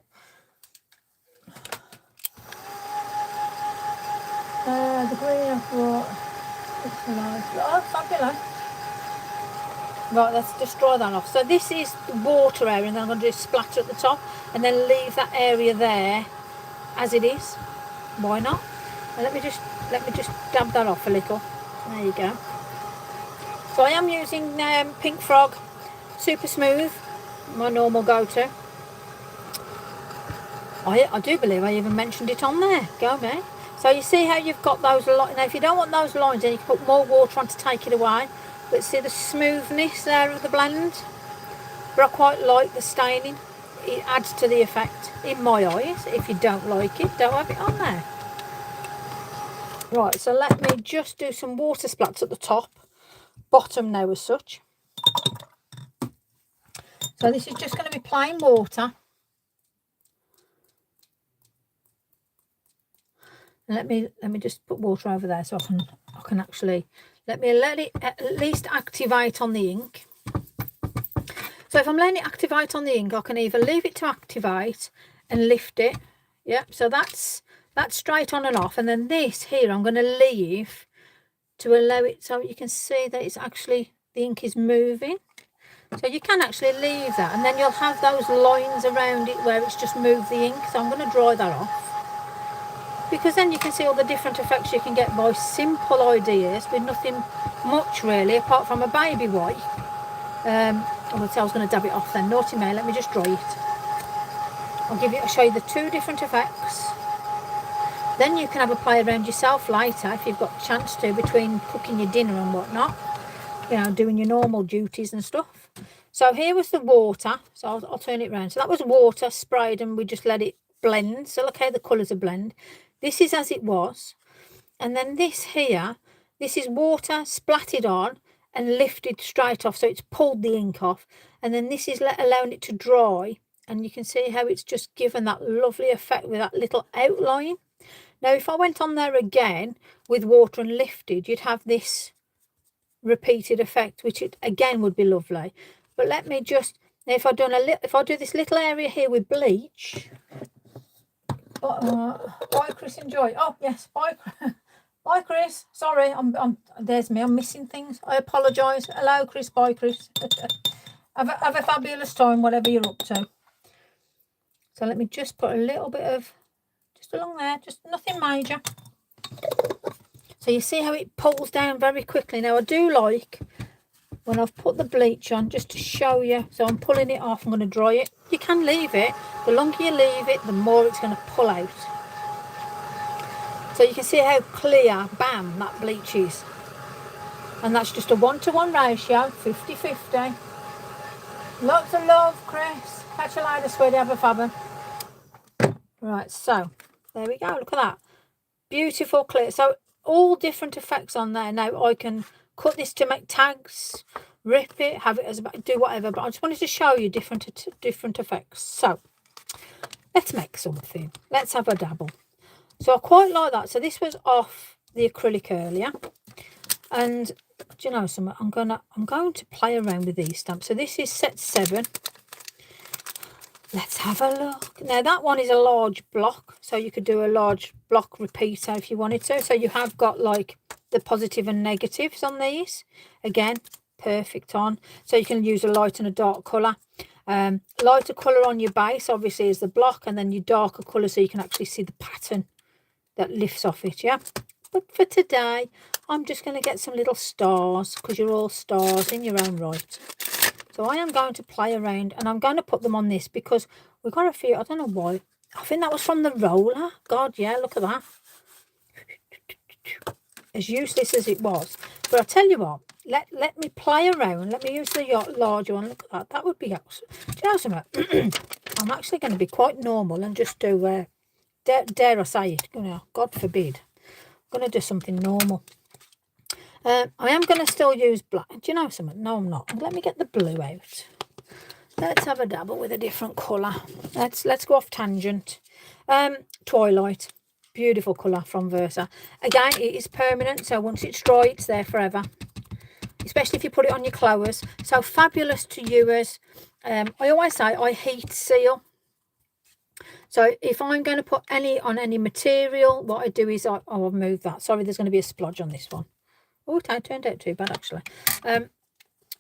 The green I brought. It's nice. Oh, fabulous. Right, let's just dry that off. So this is the water area, and then I'm going to do splatter at the top, and then leave that area there as it is. Why not? And let me just dab that off a little. There you go. So I am using Pink Frog Super Smooth, my normal go-to. I do believe I even mentioned it on there. Go me. So you see how you've got those lines. Now if you don't want those lines, then you can put more water on to take it away. But see the smoothness there of the blend? But I quite like the staining. It adds to the effect in my eyes. If you don't like it, don't have it on there. Right, so let me just do some water splats at the top, bottom now as such. So this is just going to be plain water. And let me just put water over there so I can actually let it at least activate on the ink. So if I'm letting it activate on the ink, I can either leave it to activate and lift it. Yep, so that's straight on and off. And then this here I'm going to leave to allow it so you can see that it's actually, the ink is moving. So you can actually leave that, and then you'll have those lines around it where it's just moved the ink. So I'm going to dry that off, because then you can see all the different effects you can get by simple ideas with nothing much really apart from a baby wipe. I was going to dab it off then. Naughty me, let me just dry it. I'll show you the two different effects. Then you can have a play around yourself later if you've got a chance to, between cooking your dinner and whatnot, you know, doing your normal duties and stuff. So here was the water, so I'll turn it around. So that was water sprayed and we just let it blend. So look how the colours are blend. This is as it was. And then this here, this is water splattered on and lifted straight off, so it's pulled the ink off. And then this is allowing it to dry, and you can see how it's just given that lovely effect with that little outline. Now if I went on there again with water and lifted, you'd have this repeated effect, which it again would be lovely. But let me just, if I do this little area here with bleach. Bye Chris, enjoy. Oh yes, bye. Bye Chris, sorry, there's me, I'm missing things. I apologise. Hello Chris, bye Chris. have a fabulous time, whatever you're up to. So let me just put a little bit of, just along there, just nothing major. So you see how it pulls down very quickly. Now I do like when I've put the bleach on, just to show you. So I'm pulling it off. I'm going to dry it. You can leave it. The longer you leave it, the more it's going to pull out. So you can see how clear, bam, that bleach is. And that's just a 1-to-1 ratio, 50-50. Lots of love, Chris. Catch you later, sweetie. Have a fabber. Right, so there we go. Look at that. Beautiful clear. So all different effects on there. Now I can cut this to make tags, rip it, have it as do whatever. But I just wanted to show you different effects. So let's make something. Let's have a dabble. So I quite like that. So this was off the acrylic earlier, and do you know something? I'm going to play around with these stamps. So this is set 7. Let's have a look. Now that one is a large block, so you could do a large block repeater if you wanted to. So you have got like the positive and negatives on these. Again, perfect on. So you can use a light and a dark colour. Lighter colour on your base obviously is the block, and then your darker colour so you can actually see the pattern that lifts off it. Yeah, but for today I'm just going to get some little stars, because you're all stars in your own right. So I am going to play around, and I'm going to put them on this because we've got a few. I don't know why. I think that was from the roller. God, yeah, look at that. As useless as it was. But I tell you what, let me play around. Let me use the larger one. Look at that. That would be awesome. Do you know something? I'm actually going to be quite normal and just do, dare I say it, you know, God forbid. I'm going to do something normal. I am going to still use black. Do you know something? No, I'm not. Let me get the blue out. Let's have a dabble with a different colour. Let's go off tangent. Twilight. Beautiful colour from Versa. Again, it is permanent, so once it's dry, it's there forever. Especially if you put it on your clothes. So fabulous to use. I always say I heat seal. So if I'm going to put any on any material, what I do is I'll move that. Sorry, there's going to be a splodge on this one. Oh, that turned out too bad actually.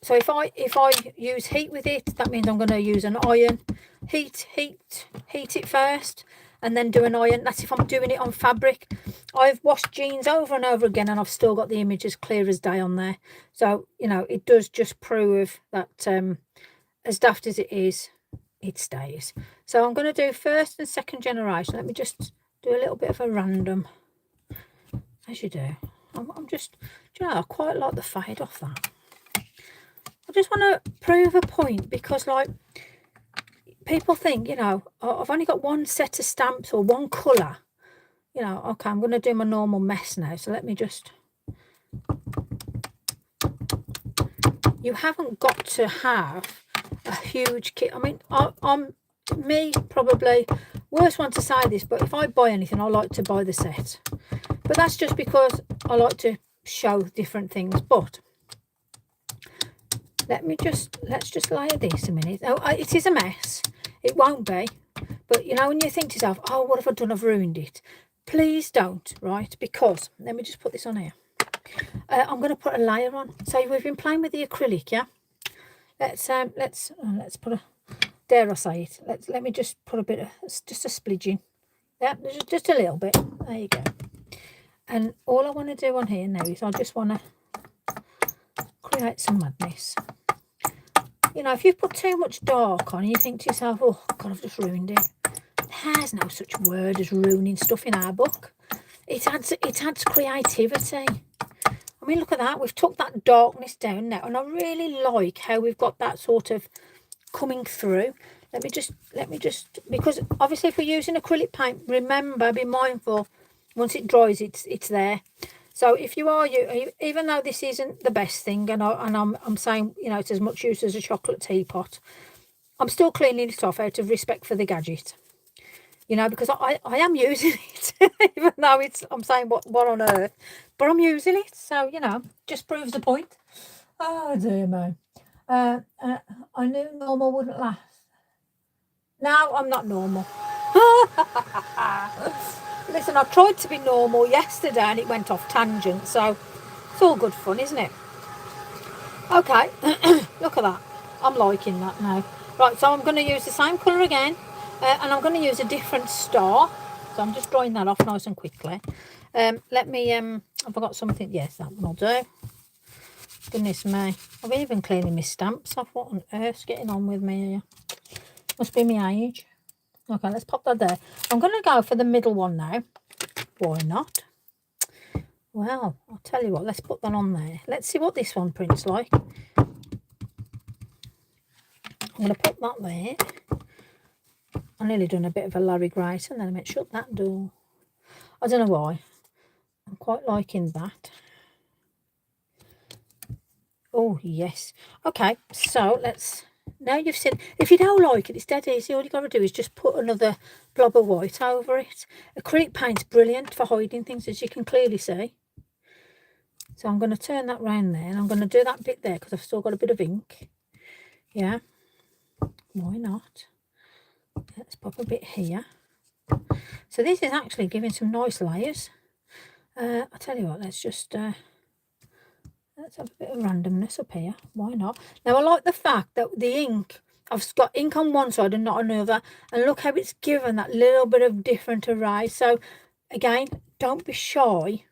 So if I use heat with it, that means I'm going to use an iron. Heat it first, and then do an iron. That's if I'm doing it on fabric. I've washed jeans over and over again, and I've still got the image as clear as day on there. So you know, it does just prove that as daft as it is, it stays. So I'm going to do first and second generation. Let me just do a little bit of a random, as you do. I'm just, do you know, I quite like the fade off that. I just want to prove a point, because like people think, you know, oh, I've only got one set of stamps or one colour. You know, okay, I'm going to do my normal mess now. So let me just, you haven't got to have a huge kit. I mean, I'm me probably worst one to say this, but if I buy anything, I like to buy the set. But that's just because I like to show different things. But let's just layer this a minute. Oh, it is a mess. It won't be. But you know, when you think to yourself, oh, what have I done? I've ruined it. Please don't, right? Because let me just put this on here. I'm going to put a layer on. So we've been playing with the acrylic, yeah. Let's put a, dare I say it? Let me just put a bit of, just a splidging. Yeah, just a little bit. There you go. And all I want to do on here now is I just want to create some madness. You know, if you put too much dark on, you think to yourself, oh God, I've just ruined it. There's no such word as ruining stuff in our book. It adds creativity. I mean, look at that. We've took that darkness down now, and I really like how we've got that sort of coming through. Let me just, because obviously if we're using acrylic paint, remember, be mindful, once it dries, it's there. So if you are, even though this isn't the best thing, and I'm saying, you know, it's as much use as a chocolate teapot, I'm still cleaning it off out of respect for the gadget. You know, because I am using it, even though I'm saying what on earth, but I'm using it. So, you know, just proves the point. Oh, dear me. I knew normal wouldn't last. No, I'm not normal. Listen, I tried to be normal yesterday and it went off tangent. So it's all good fun, isn't it? Okay, look at that. I'm liking that now. Right, so I'm going to use the same colour again. And I'm going to use a different star. So I'm just drawing that off nice and quickly. Let me, have I got something? Yes, that one will do. Goodness me. I've even cleaning my stamps off. What on earth's getting on with me here? Must be my age. Okay, let's pop that there. I'm going to go for the middle one now. Why not? Well, I'll tell you what. Let's put that on there. Let's see what this one prints like. I'm going to put that there. I nearly done a bit of a Larry Grayson, and then I meant shut that door. I don't know why. I'm quite liking that. Oh, yes. Okay, so let's... Now you've seen... If you don't like it, it's dead easy. All you've got to do is just put another blob of white over it. Acrylic paint's brilliant for hiding things, as you can clearly see. So I'm going to turn that round there, and I'm going to do that bit there because I've still got a bit of ink. Yeah. Why not? Let's pop a bit here. So this is actually giving some nice layers. I'll tell you what, let's just... let's have a bit of randomness up here. Why not? Now, I like the fact that the ink, I've got ink on one side and not another. And look how it's given that little bit of different array. So, again, don't be shy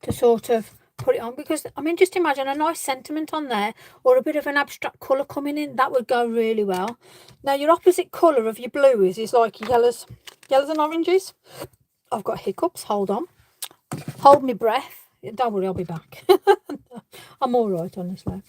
to sort of put it on. Because, I mean, just imagine a nice sentiment on there or a bit of an abstract colour coming in. That would go really well. Now, your opposite colour of your blues is like yellows and oranges. I've got hiccups. Hold on. Hold my breath. Don't worry, I'll be back. I'm all right, honestly.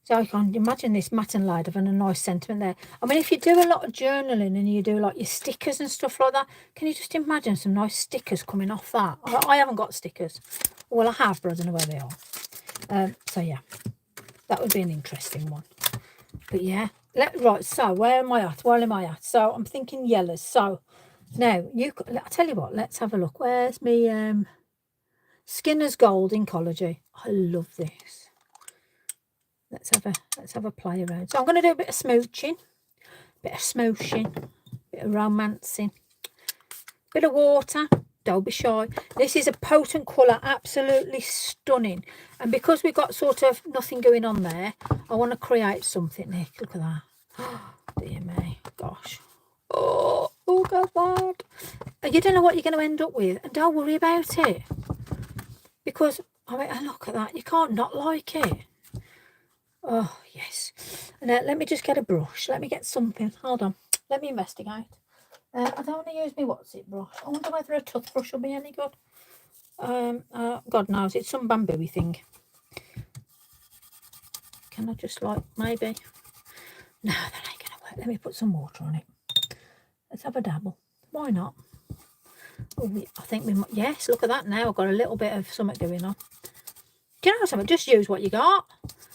So I can imagine this matte and light having a nice sentiment there. I mean, if you do a lot of journaling and you do like your stickers and stuff like that, can you just imagine some nice stickers coming off that? I haven't got stickers. Well, I have, but I don't know where they are. So yeah, that would be an interesting one. But yeah, right. So where am I at? Where am I at? So I'm thinking yellows. So now I'll tell you what. Let's have a look. Where's me? Skinner's Gold Inkology. I love this. Let's have a play around. So I'm going to do a bit of smooching, bit of romancing, bit of water. Don't be shy. This is a potent colour, absolutely stunning. And because we've got sort of nothing going on there, I want to create something. Nick, look at that. Oh, dear me, gosh. Oh, God. You don't know what you're going to end up with, and don't worry about it. Because, I mean, look at that. You can't not like it. Oh, yes. Now, let me just get a brush. Let me get something. Hold on. Let me investigate. I don't want to use my what's it brush. I wonder whether a toothbrush will be any good. God knows. It's some bamboo-y thing. Can I just like, maybe? No, that ain't going to work. Let me put some water on it. Let's have a dabble. Why not? Oh, I think we might. Yes, look at that now. I've got a little bit of something going on. Do you know something? Just use what you got.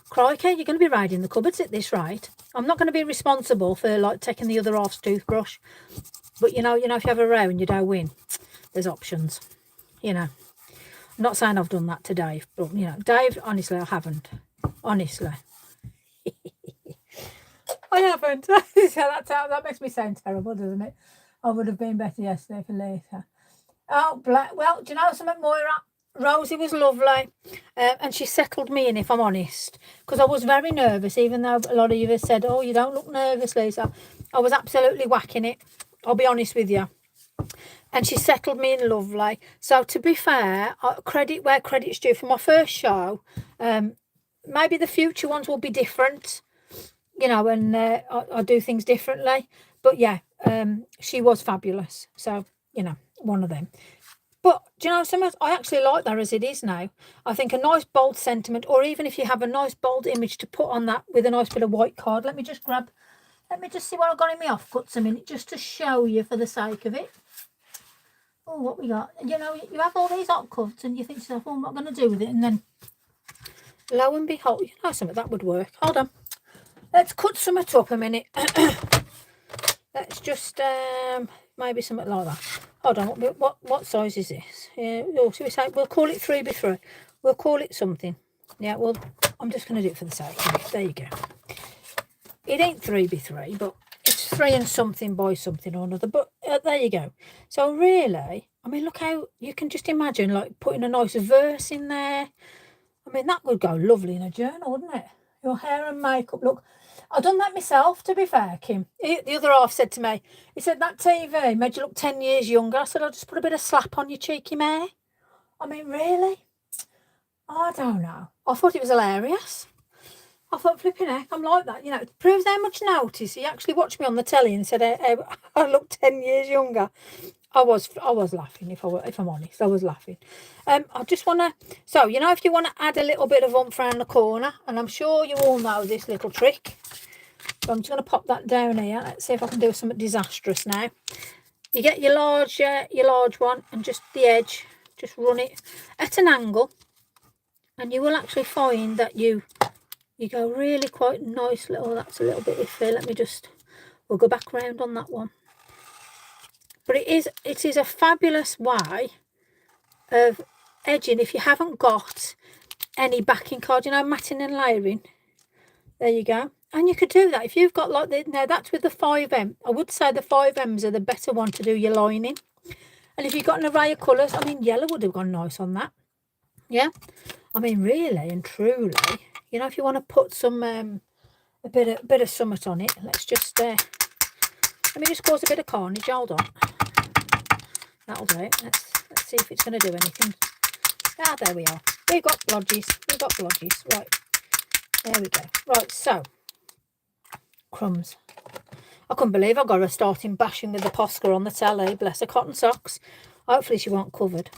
Crikey, you're going to be riding the cupboards at this rate. I'm not going to be responsible for like taking the other half's toothbrush. But you know, if you have a row and you don't win, there's options. You know, I'm not saying I've done that to Dave, but you know, Dave, honestly, I haven't. Honestly. I haven't. So that makes me sound terrible, doesn't it? I would have been better yesterday for later. Oh, well, do you know something, Moira? Rosie was lovely, and she settled me in, if I'm honest, because I was very nervous, even though a lot of you have said, oh, you don't look nervous, Lisa. I was absolutely whacking it, I'll be honest with you. And she settled me in lovely. So to be fair, credit where credit's due for my first show. Maybe the future ones will be different, you know, and I do things differently. But yeah, she was fabulous. So, you know, one of them. But do you know something? I actually like that as it is now. I think a nice bold sentiment, or even if you have a nice bold image to put on that with a nice bit of white card. Let me just see what I've got in my offcuts a minute, just to show you for the sake of it. Oh, what we got? You know, you have all these offcuts and you think to yourself, oh, what am I going to do with it? And then, lo and behold, you know something, that would work. Hold on. Let's cut something up a minute. Let's just, maybe something like that. Hold on, what size is this? So we say, we'll call it 3x3. We'll call it something. Yeah, well, I'm just going to do it for the sake of it. There you go. It ain't 3x3, but it's 3 and something by something or another. But there you go. So really, I mean, look how you can just imagine like putting a nice verse in there. I mean, that would go lovely in a journal, wouldn't it? Your hair and makeup. Look, I've done that myself, to be fair, Kim. The other half said to me, he said, that TV made you look 10 years younger. I said, I'll just put a bit of slap on your cheeky mare. I mean, really? I don't know. I thought it was hilarious. I thought, flipping heck, I'm like that. You know, it proves how much notice. He actually watched me on the telly and said I look 10 years younger. I was laughing, if I'm honest. I was laughing. I just want to, so, you know, if you want to add a little bit of oomph around the corner, and I'm sure you all know this little trick. So I'm just going to pop that down here. Let's see if I can do something disastrous now. You get your large one, and just the edge, just run it at an angle, and you will actually find that you go really quite nice little. That's a little bit iffy. Let me just, we'll go back round on that one. But it is a fabulous way of edging if you haven't got any backing card, you know, matting and layering. There you go. And you could do that if you've got like now that's with the 5M. I would say the 5Ms are the better one to do your lining. And if you've got an array of colours, I mean, yellow would have gone nice on that. Yeah, I mean, really and truly, you know, if you want to put some a bit of summit on it, let's just let me just cause a bit of carnage. Hold on, that'll do it. Let's see if it's going to do anything. Ah, there we are. We've got blodges. Right, there we go. Right, so crumbs. I couldn't believe I got her starting bashing with the Posca on the telly. Bless her cotton socks. Hopefully she won't covered.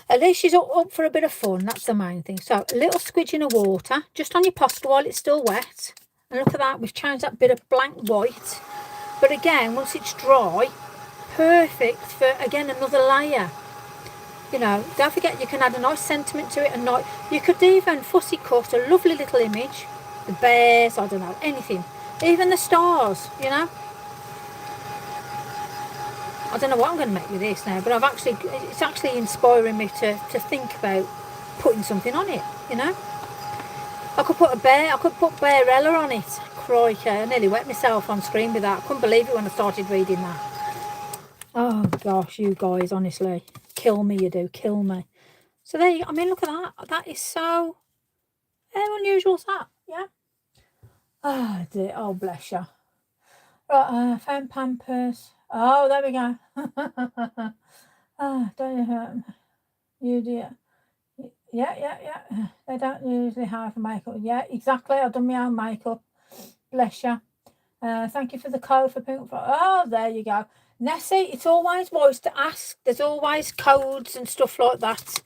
At least she's up for a bit of fun. That's the main thing. So a little squidging of water just on your Posca while it's still wet. And look at that. We've changed that bit of blank white. But again, once it's dry, perfect for, again, another layer. You know, don't forget you can add a nice sentiment to it. And you could even fussy cut a lovely little image. The bears, I don't know, anything. Even the stars, you know. I don't know what I'm going to make with this now, but it's actually inspiring me to think about putting something on it, you know. I could put Bearella on it. Crikey, I nearly wet myself on screen with that. I couldn't believe it when I started reading that. Oh gosh, you guys, honestly, kill me, you do, kill me. So there you go. I mean, look at that. That is so, how unusual is that? Yeah. Oh dear, oh bless you. Right, found Pampers. Oh, there we go. Oh, don't you hurt me? You dear. Yeah. They don't usually have makeup. Yeah, exactly. I've done my own makeup. Bless you. Thank you for the code for Pink. Oh, there you go. Nessie, it's always wise to ask. There's always codes and stuff like that.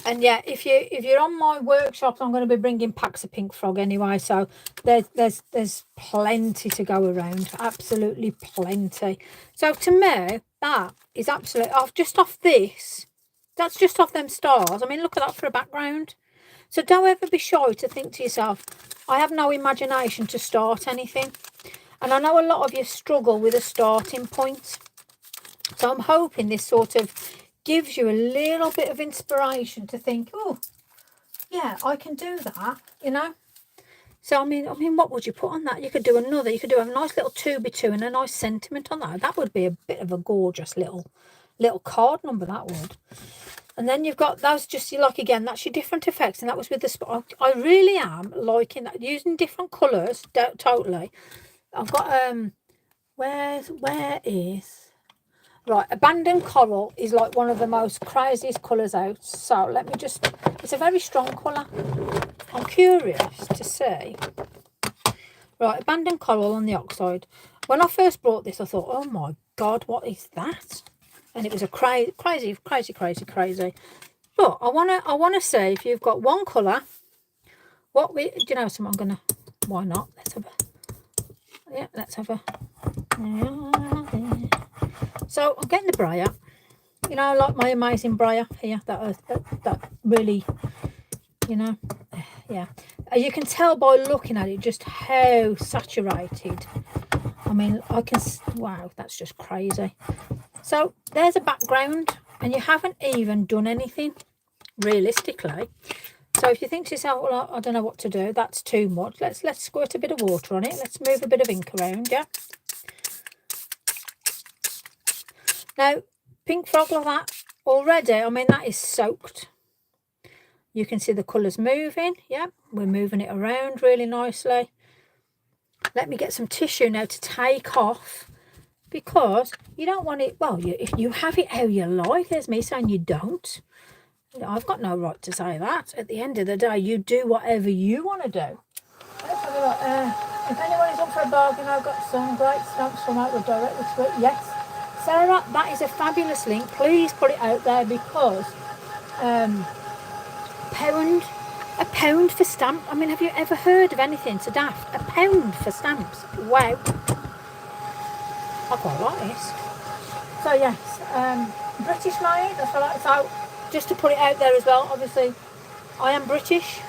And yeah, if you're on my workshops, I'm going to be bringing packs of Pink Frog anyway. So there's plenty to go around. Absolutely plenty. So to me, that is absolutely off this. That's just off them stars. I mean, look at that for a background. So don't ever be shy to think to yourself, I have no imagination to start anything. And I know a lot of you struggle with a starting point. So I'm hoping this sort of gives you a little bit of inspiration to think, oh, yeah, I can do that, you know. So, I mean, what would you put on that? You could do another. You could do a nice little 2x2 and a nice sentiment on that. That would be a bit of a gorgeous little card number, that would. And then you've got those just, like, again, that's your different effects. And that was with the spot. I really am liking that. Using different colours, totally. I've got, where is... Right, Abandoned Coral is like one of the most craziest colours out. So let me just... It's a very strong colour. I'm curious to see. Right, Abandoned Coral on the oxide. When I first brought this, I thought, oh my God, what is that? And it was a crazy. But I wanna see if you've got one colour. Do you know something? I'm gonna... Why not? Let's have a... Yeah, let's have a... So I'm getting the brayer, you know, like my amazing brayer here, that really, you know, yeah. You can tell by looking at it just how saturated. I mean, wow, that's just crazy. So there's a background, and you haven't even done anything realistically. So if you think to yourself, well, I don't know what to do, that's too much. Let's squirt a bit of water on it. Let's move a bit of ink around, yeah. Now, Pink Frog like that already, I mean, that is soaked. You can see the colours moving. Yeah, we're moving it around really nicely. Let me get some tissue now to take off, because you don't want it, well, if you have it how you like, there's me saying you don't. I've got no right to say that. At the end of the day, you do whatever you want to do. Let's have a look. If anyone is up for a bargain, I've got some great stamps from Outward Direct. Yes, Sarah, that is a fabulous link. Please put it out there because a pound for stamp. I mean, have you ever heard of anything so daft? A pound for stamps. Wow. I quite like this. So yes, British made. That's what I like. So just to put it out there as well, obviously, I am British.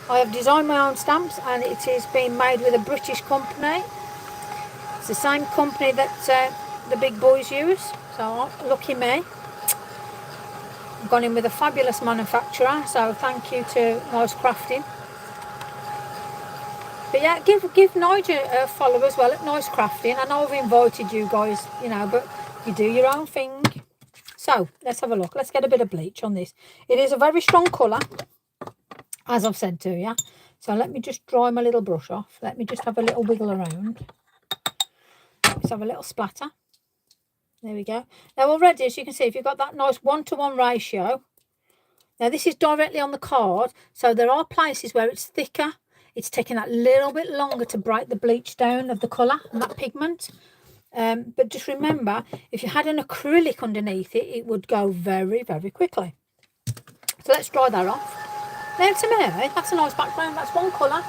I have designed my own stamps, and it is being made with a British company. It's the same company that the big boys use. So lucky me. I've gone in with a fabulous manufacturer. So thank you to Nice Crafting. But yeah, give Nigel a follow as well at Nice Crafting. I know I've invited you guys, you know, but you do your own thing. So let's have a look. Let's get a bit of bleach on this. It is a very strong colour, as I've said to you. So let me just dry my little brush off. Let me just have a little wiggle around. Let's have a little splatter. There we go. Now already, as you can see, if you've got that nice 1-to-1 ratio. Now this is directly on the card. So there are places where it's thicker. It's taking that little bit longer to break the bleach down of the colour and that pigment. But just remember, if you had an acrylic underneath it, it would go very, very quickly. So let's dry that off. Now to me, that's a nice background. That's one colour.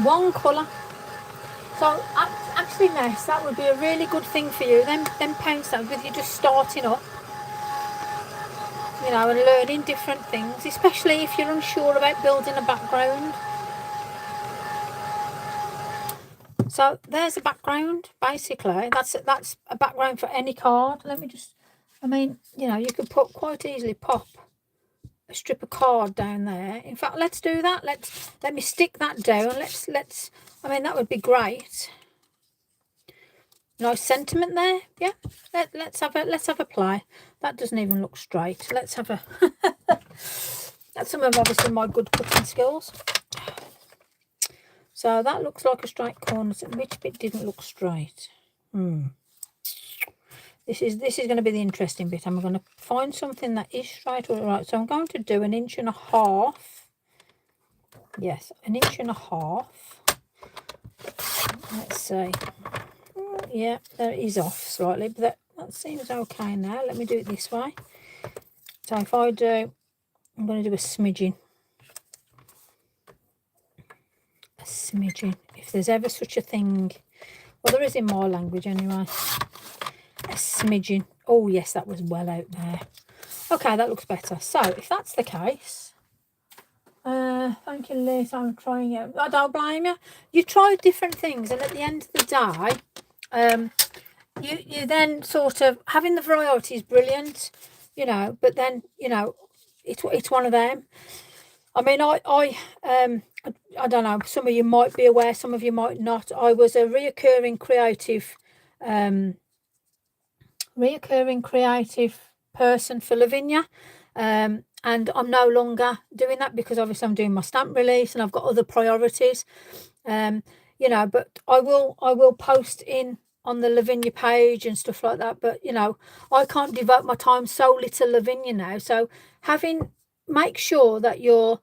One colour. So actually, Ness, that would be a really good thing for you. Them pound stamps with you just starting up. You know, and learning different things, especially if you're unsure about building a background. So there's a background, basically. That's a background for any card. Let me just, I mean, you know, you could quite easily pop a strip of card down there. In fact, let's do that. Let me stick that down. Let's. I mean, that would be great. Nice sentiment there. Yeah. Let's have a play. That doesn't even look straight. Let's have a. That's some of obviously my good cutting skills. So that looks like a straight corner. So which bit didn't look straight? This is going to be the interesting bit. I'm going to find something that is straight. All right. So I'm going to do 1.5 inches. Yes, 1.5 inches. Let's see. Yeah, there it is off slightly, but that seems okay now. Let me do it this way. So if I do, I'm going to do a smidgen. A smidgen. If there's ever such a thing. Well, there is in my language anyway. A smidgen. Oh, yes, that was well out there. Okay, that looks better. So if that's the case, thank you, Liz. I'm trying it. I don't blame you. You try different things, and at the end of the day, you then sort of having the variety is brilliant, you know, but then, you know, it's one of them. I mean, I don't know, some of you might be aware, some of you might not. I was a reoccurring creative person for Lavinia, and I'm no longer doing that because obviously I'm doing my stamp release and I've got other priorities, you know, but I will post in on the Lavinia page and stuff like that, but you know, I can't devote my time solely to Lavinia now. So make sure that you're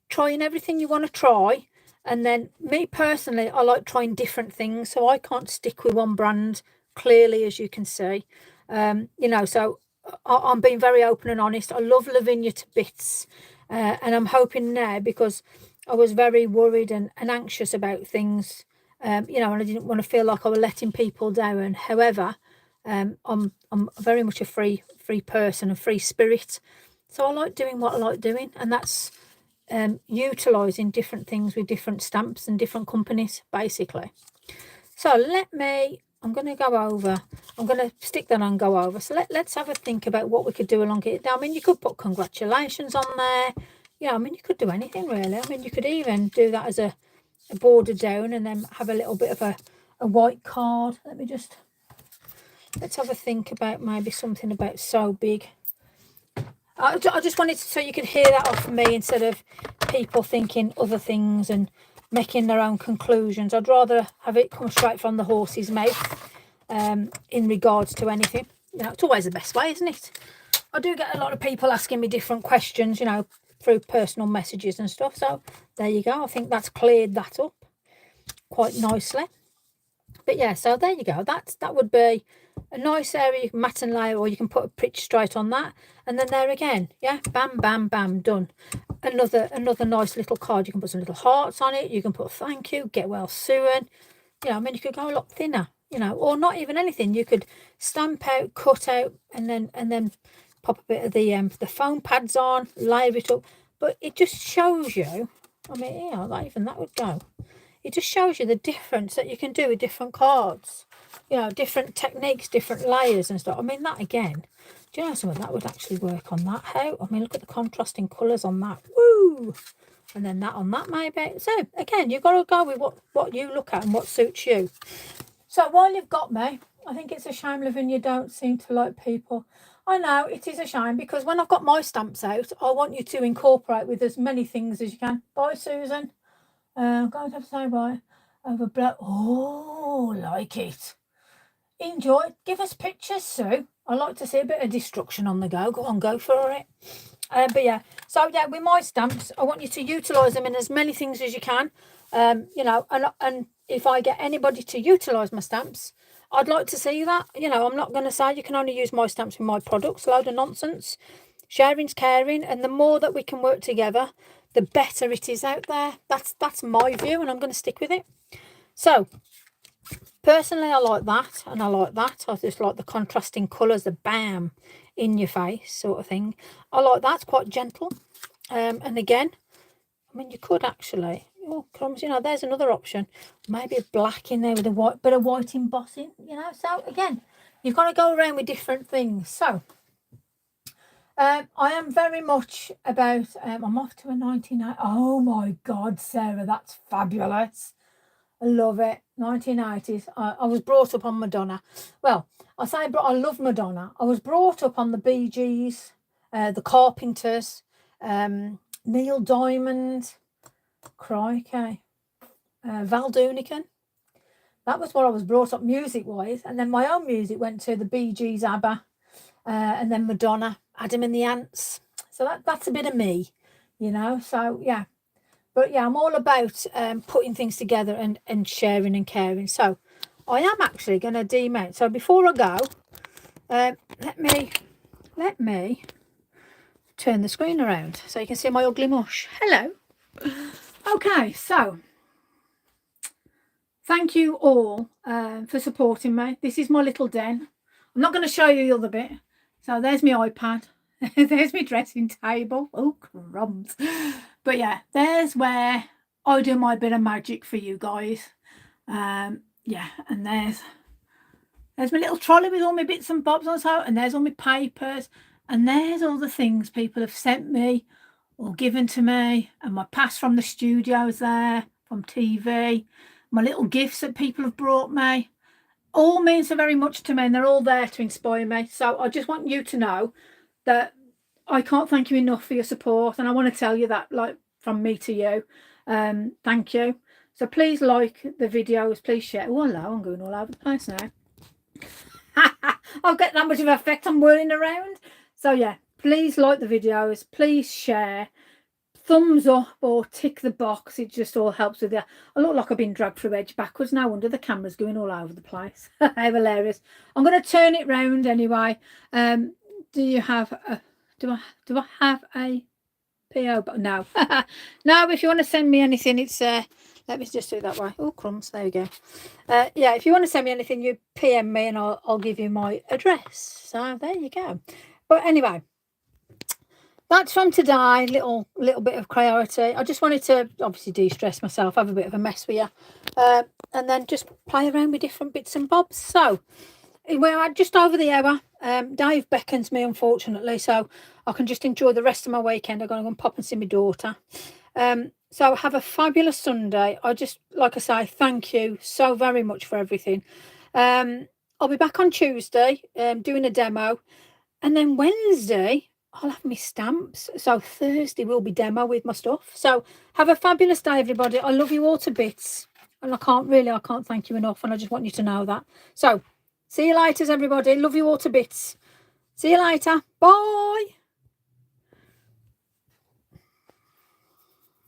trying everything you want to try, and then me personally, I like trying different things, so I can't stick with one brand clearly, as you can see. You know, so I'm being very open and honest. I love Lavinia to bits, and I'm hoping now, because I was very worried and anxious about things, you know, and I didn't want to feel like I was letting people down. However, I'm very much a free person, a free spirit, so I like doing what I like doing, and that's utilising different things with different stamps and different companies, basically. So I'm going to go over. I'm going to stick that on go over. So let's have a think about what we could do along it. Now, I mean, you could put congratulations on there. Yeah, I mean, you could do anything really. I mean, you could even do that as a border down and then have a little bit of a white card. Let's have a think about maybe something about so big. I just wanted so you could hear that off me instead of people thinking other things and making their own conclusions. I'd rather have it come straight from the horse's mouth in regards to anything. You know, it's always the best way, isn't it? I do get a lot of people asking me different questions, you know, through personal messages and stuff. So there you go. I think that's cleared that up quite nicely. But yeah, so there you go. That would be a nice area you can mat and layer, or you can put a pitch straight on that, and then there again, yeah, bam, bam, bam, done. Another nice little card. You can put some little hearts on it. You can put thank you, get well soon. You know, I mean, you could go a lot thinner, you know, or not even anything. You could stamp out, cut out, and then pop a bit of the foam pads on, layer it up. But it just shows you. I mean, yeah, that would go. It just shows you the difference that you can do with different cards. You know, different techniques, different layers and stuff. I mean, that again, do you know something? That would actually work on that. How? I mean, look at the contrasting colours on that. Woo! And then that on that maybe. So, again, you've got to go with what you look at and what suits you. So, while you've got me, I think it's a shame, Living, you don't seem to like people. I know, it is a shame, because when I've got my stamps out, I want you to incorporate with as many things as you can. Bye, Susan. I'm going to have to say bye. Over black. Oh, like it. Enjoy. Give us pictures, Sue. I like to see a bit of destruction on the go. Go on, go for it. But yeah, so yeah, with my stamps, I want you to utilise them in as many things as you can. You know, and if I get anybody to utilise my stamps, I'd like to see that. You know, I'm not going to say you can only use my stamps with my products. Load of nonsense. Sharing's caring, and the more that we can work together, the better it is out there. That's my view, and I'm going to stick with it. So, personally, I like that, and I like that. I just like the contrasting colours, the bam, in your face sort of thing. I like that. It's quite gentle. And again, I mean, you could actually, oh crumbs, you know, there's another option. Maybe a black in there with a white, bit of white embossing, you know. So again, you've got to go around with different things. So I am very much about, I'm off to a 1990. Oh my God, Sarah, that's fabulous. I love it. 1980s. I was brought up on Madonna. Well, I say I love Madonna. I was brought up on the Bee Gees, the Carpenters, Neil Diamond, crikey, Val Doonican. That was what I was brought up music-wise. And then my own music went to the Bee Gees, ABBA, and then Madonna, Adam and the Ants. So that's a bit of me, you know. So, yeah. But yeah, I'm all about putting things together and sharing and caring. So I am actually going to demount. So before I go, let me turn the screen around so you can see my ugly mush. Hello. Okay, so thank you all for supporting me. This is my little den. I'm not going to show you the other bit. So there's my iPad. There's my dressing table. Oh, crumbs. But yeah, there's where I do my bit of magic for you guys. Yeah, and there's my little trolley with all my bits and bobs on, so, and there's all my papers, and there's all the things people have sent me or given to me, and my pass from the studios there, from TV, my little gifts that people have brought me. All means so very much to me, and they're all there to inspire me. So I just want you to know that I can't thank you enough for your support, and I want to tell you that, like, from me to you. Thank you. So please like the videos, please share. Oh, hello, I'm going all over the place now. I'll get that much of an effect on whirling around. So yeah, please like the videos, please share, thumbs up or tick the box. It just all helps with it. I look like I've been dragged through edge backwards now under the cameras going all over the place. How hilarious. I'm going to turn it round anyway. Do you have a do I have a PO? But no. No, if you want to send me anything, it's let me just do it that way. Oh, crumbs, there we go. Yeah, if you want to send me anything, you PM me and I'll give you my address. So there you go. But anyway, that's from today. Little bit of clarity. I just wanted to obviously de-stress myself, have a bit of a mess with you, and then just play around with different bits and bobs. So we're just over the hour. Dave beckons me, unfortunately, so I can just enjoy the rest of my weekend. I'm going to go and pop and see my daughter. So have a fabulous Sunday. I just, like I say, thank you so very much for everything. I'll be back on Tuesday doing a demo, and then Wednesday I'll have my stamps. So Thursday will be demo with my stuff. So have a fabulous day, everybody. I love you all to bits, and I can't thank you enough, and I just want you to know that. So see you later, everybody. Love you all to bits. See you later. Bye.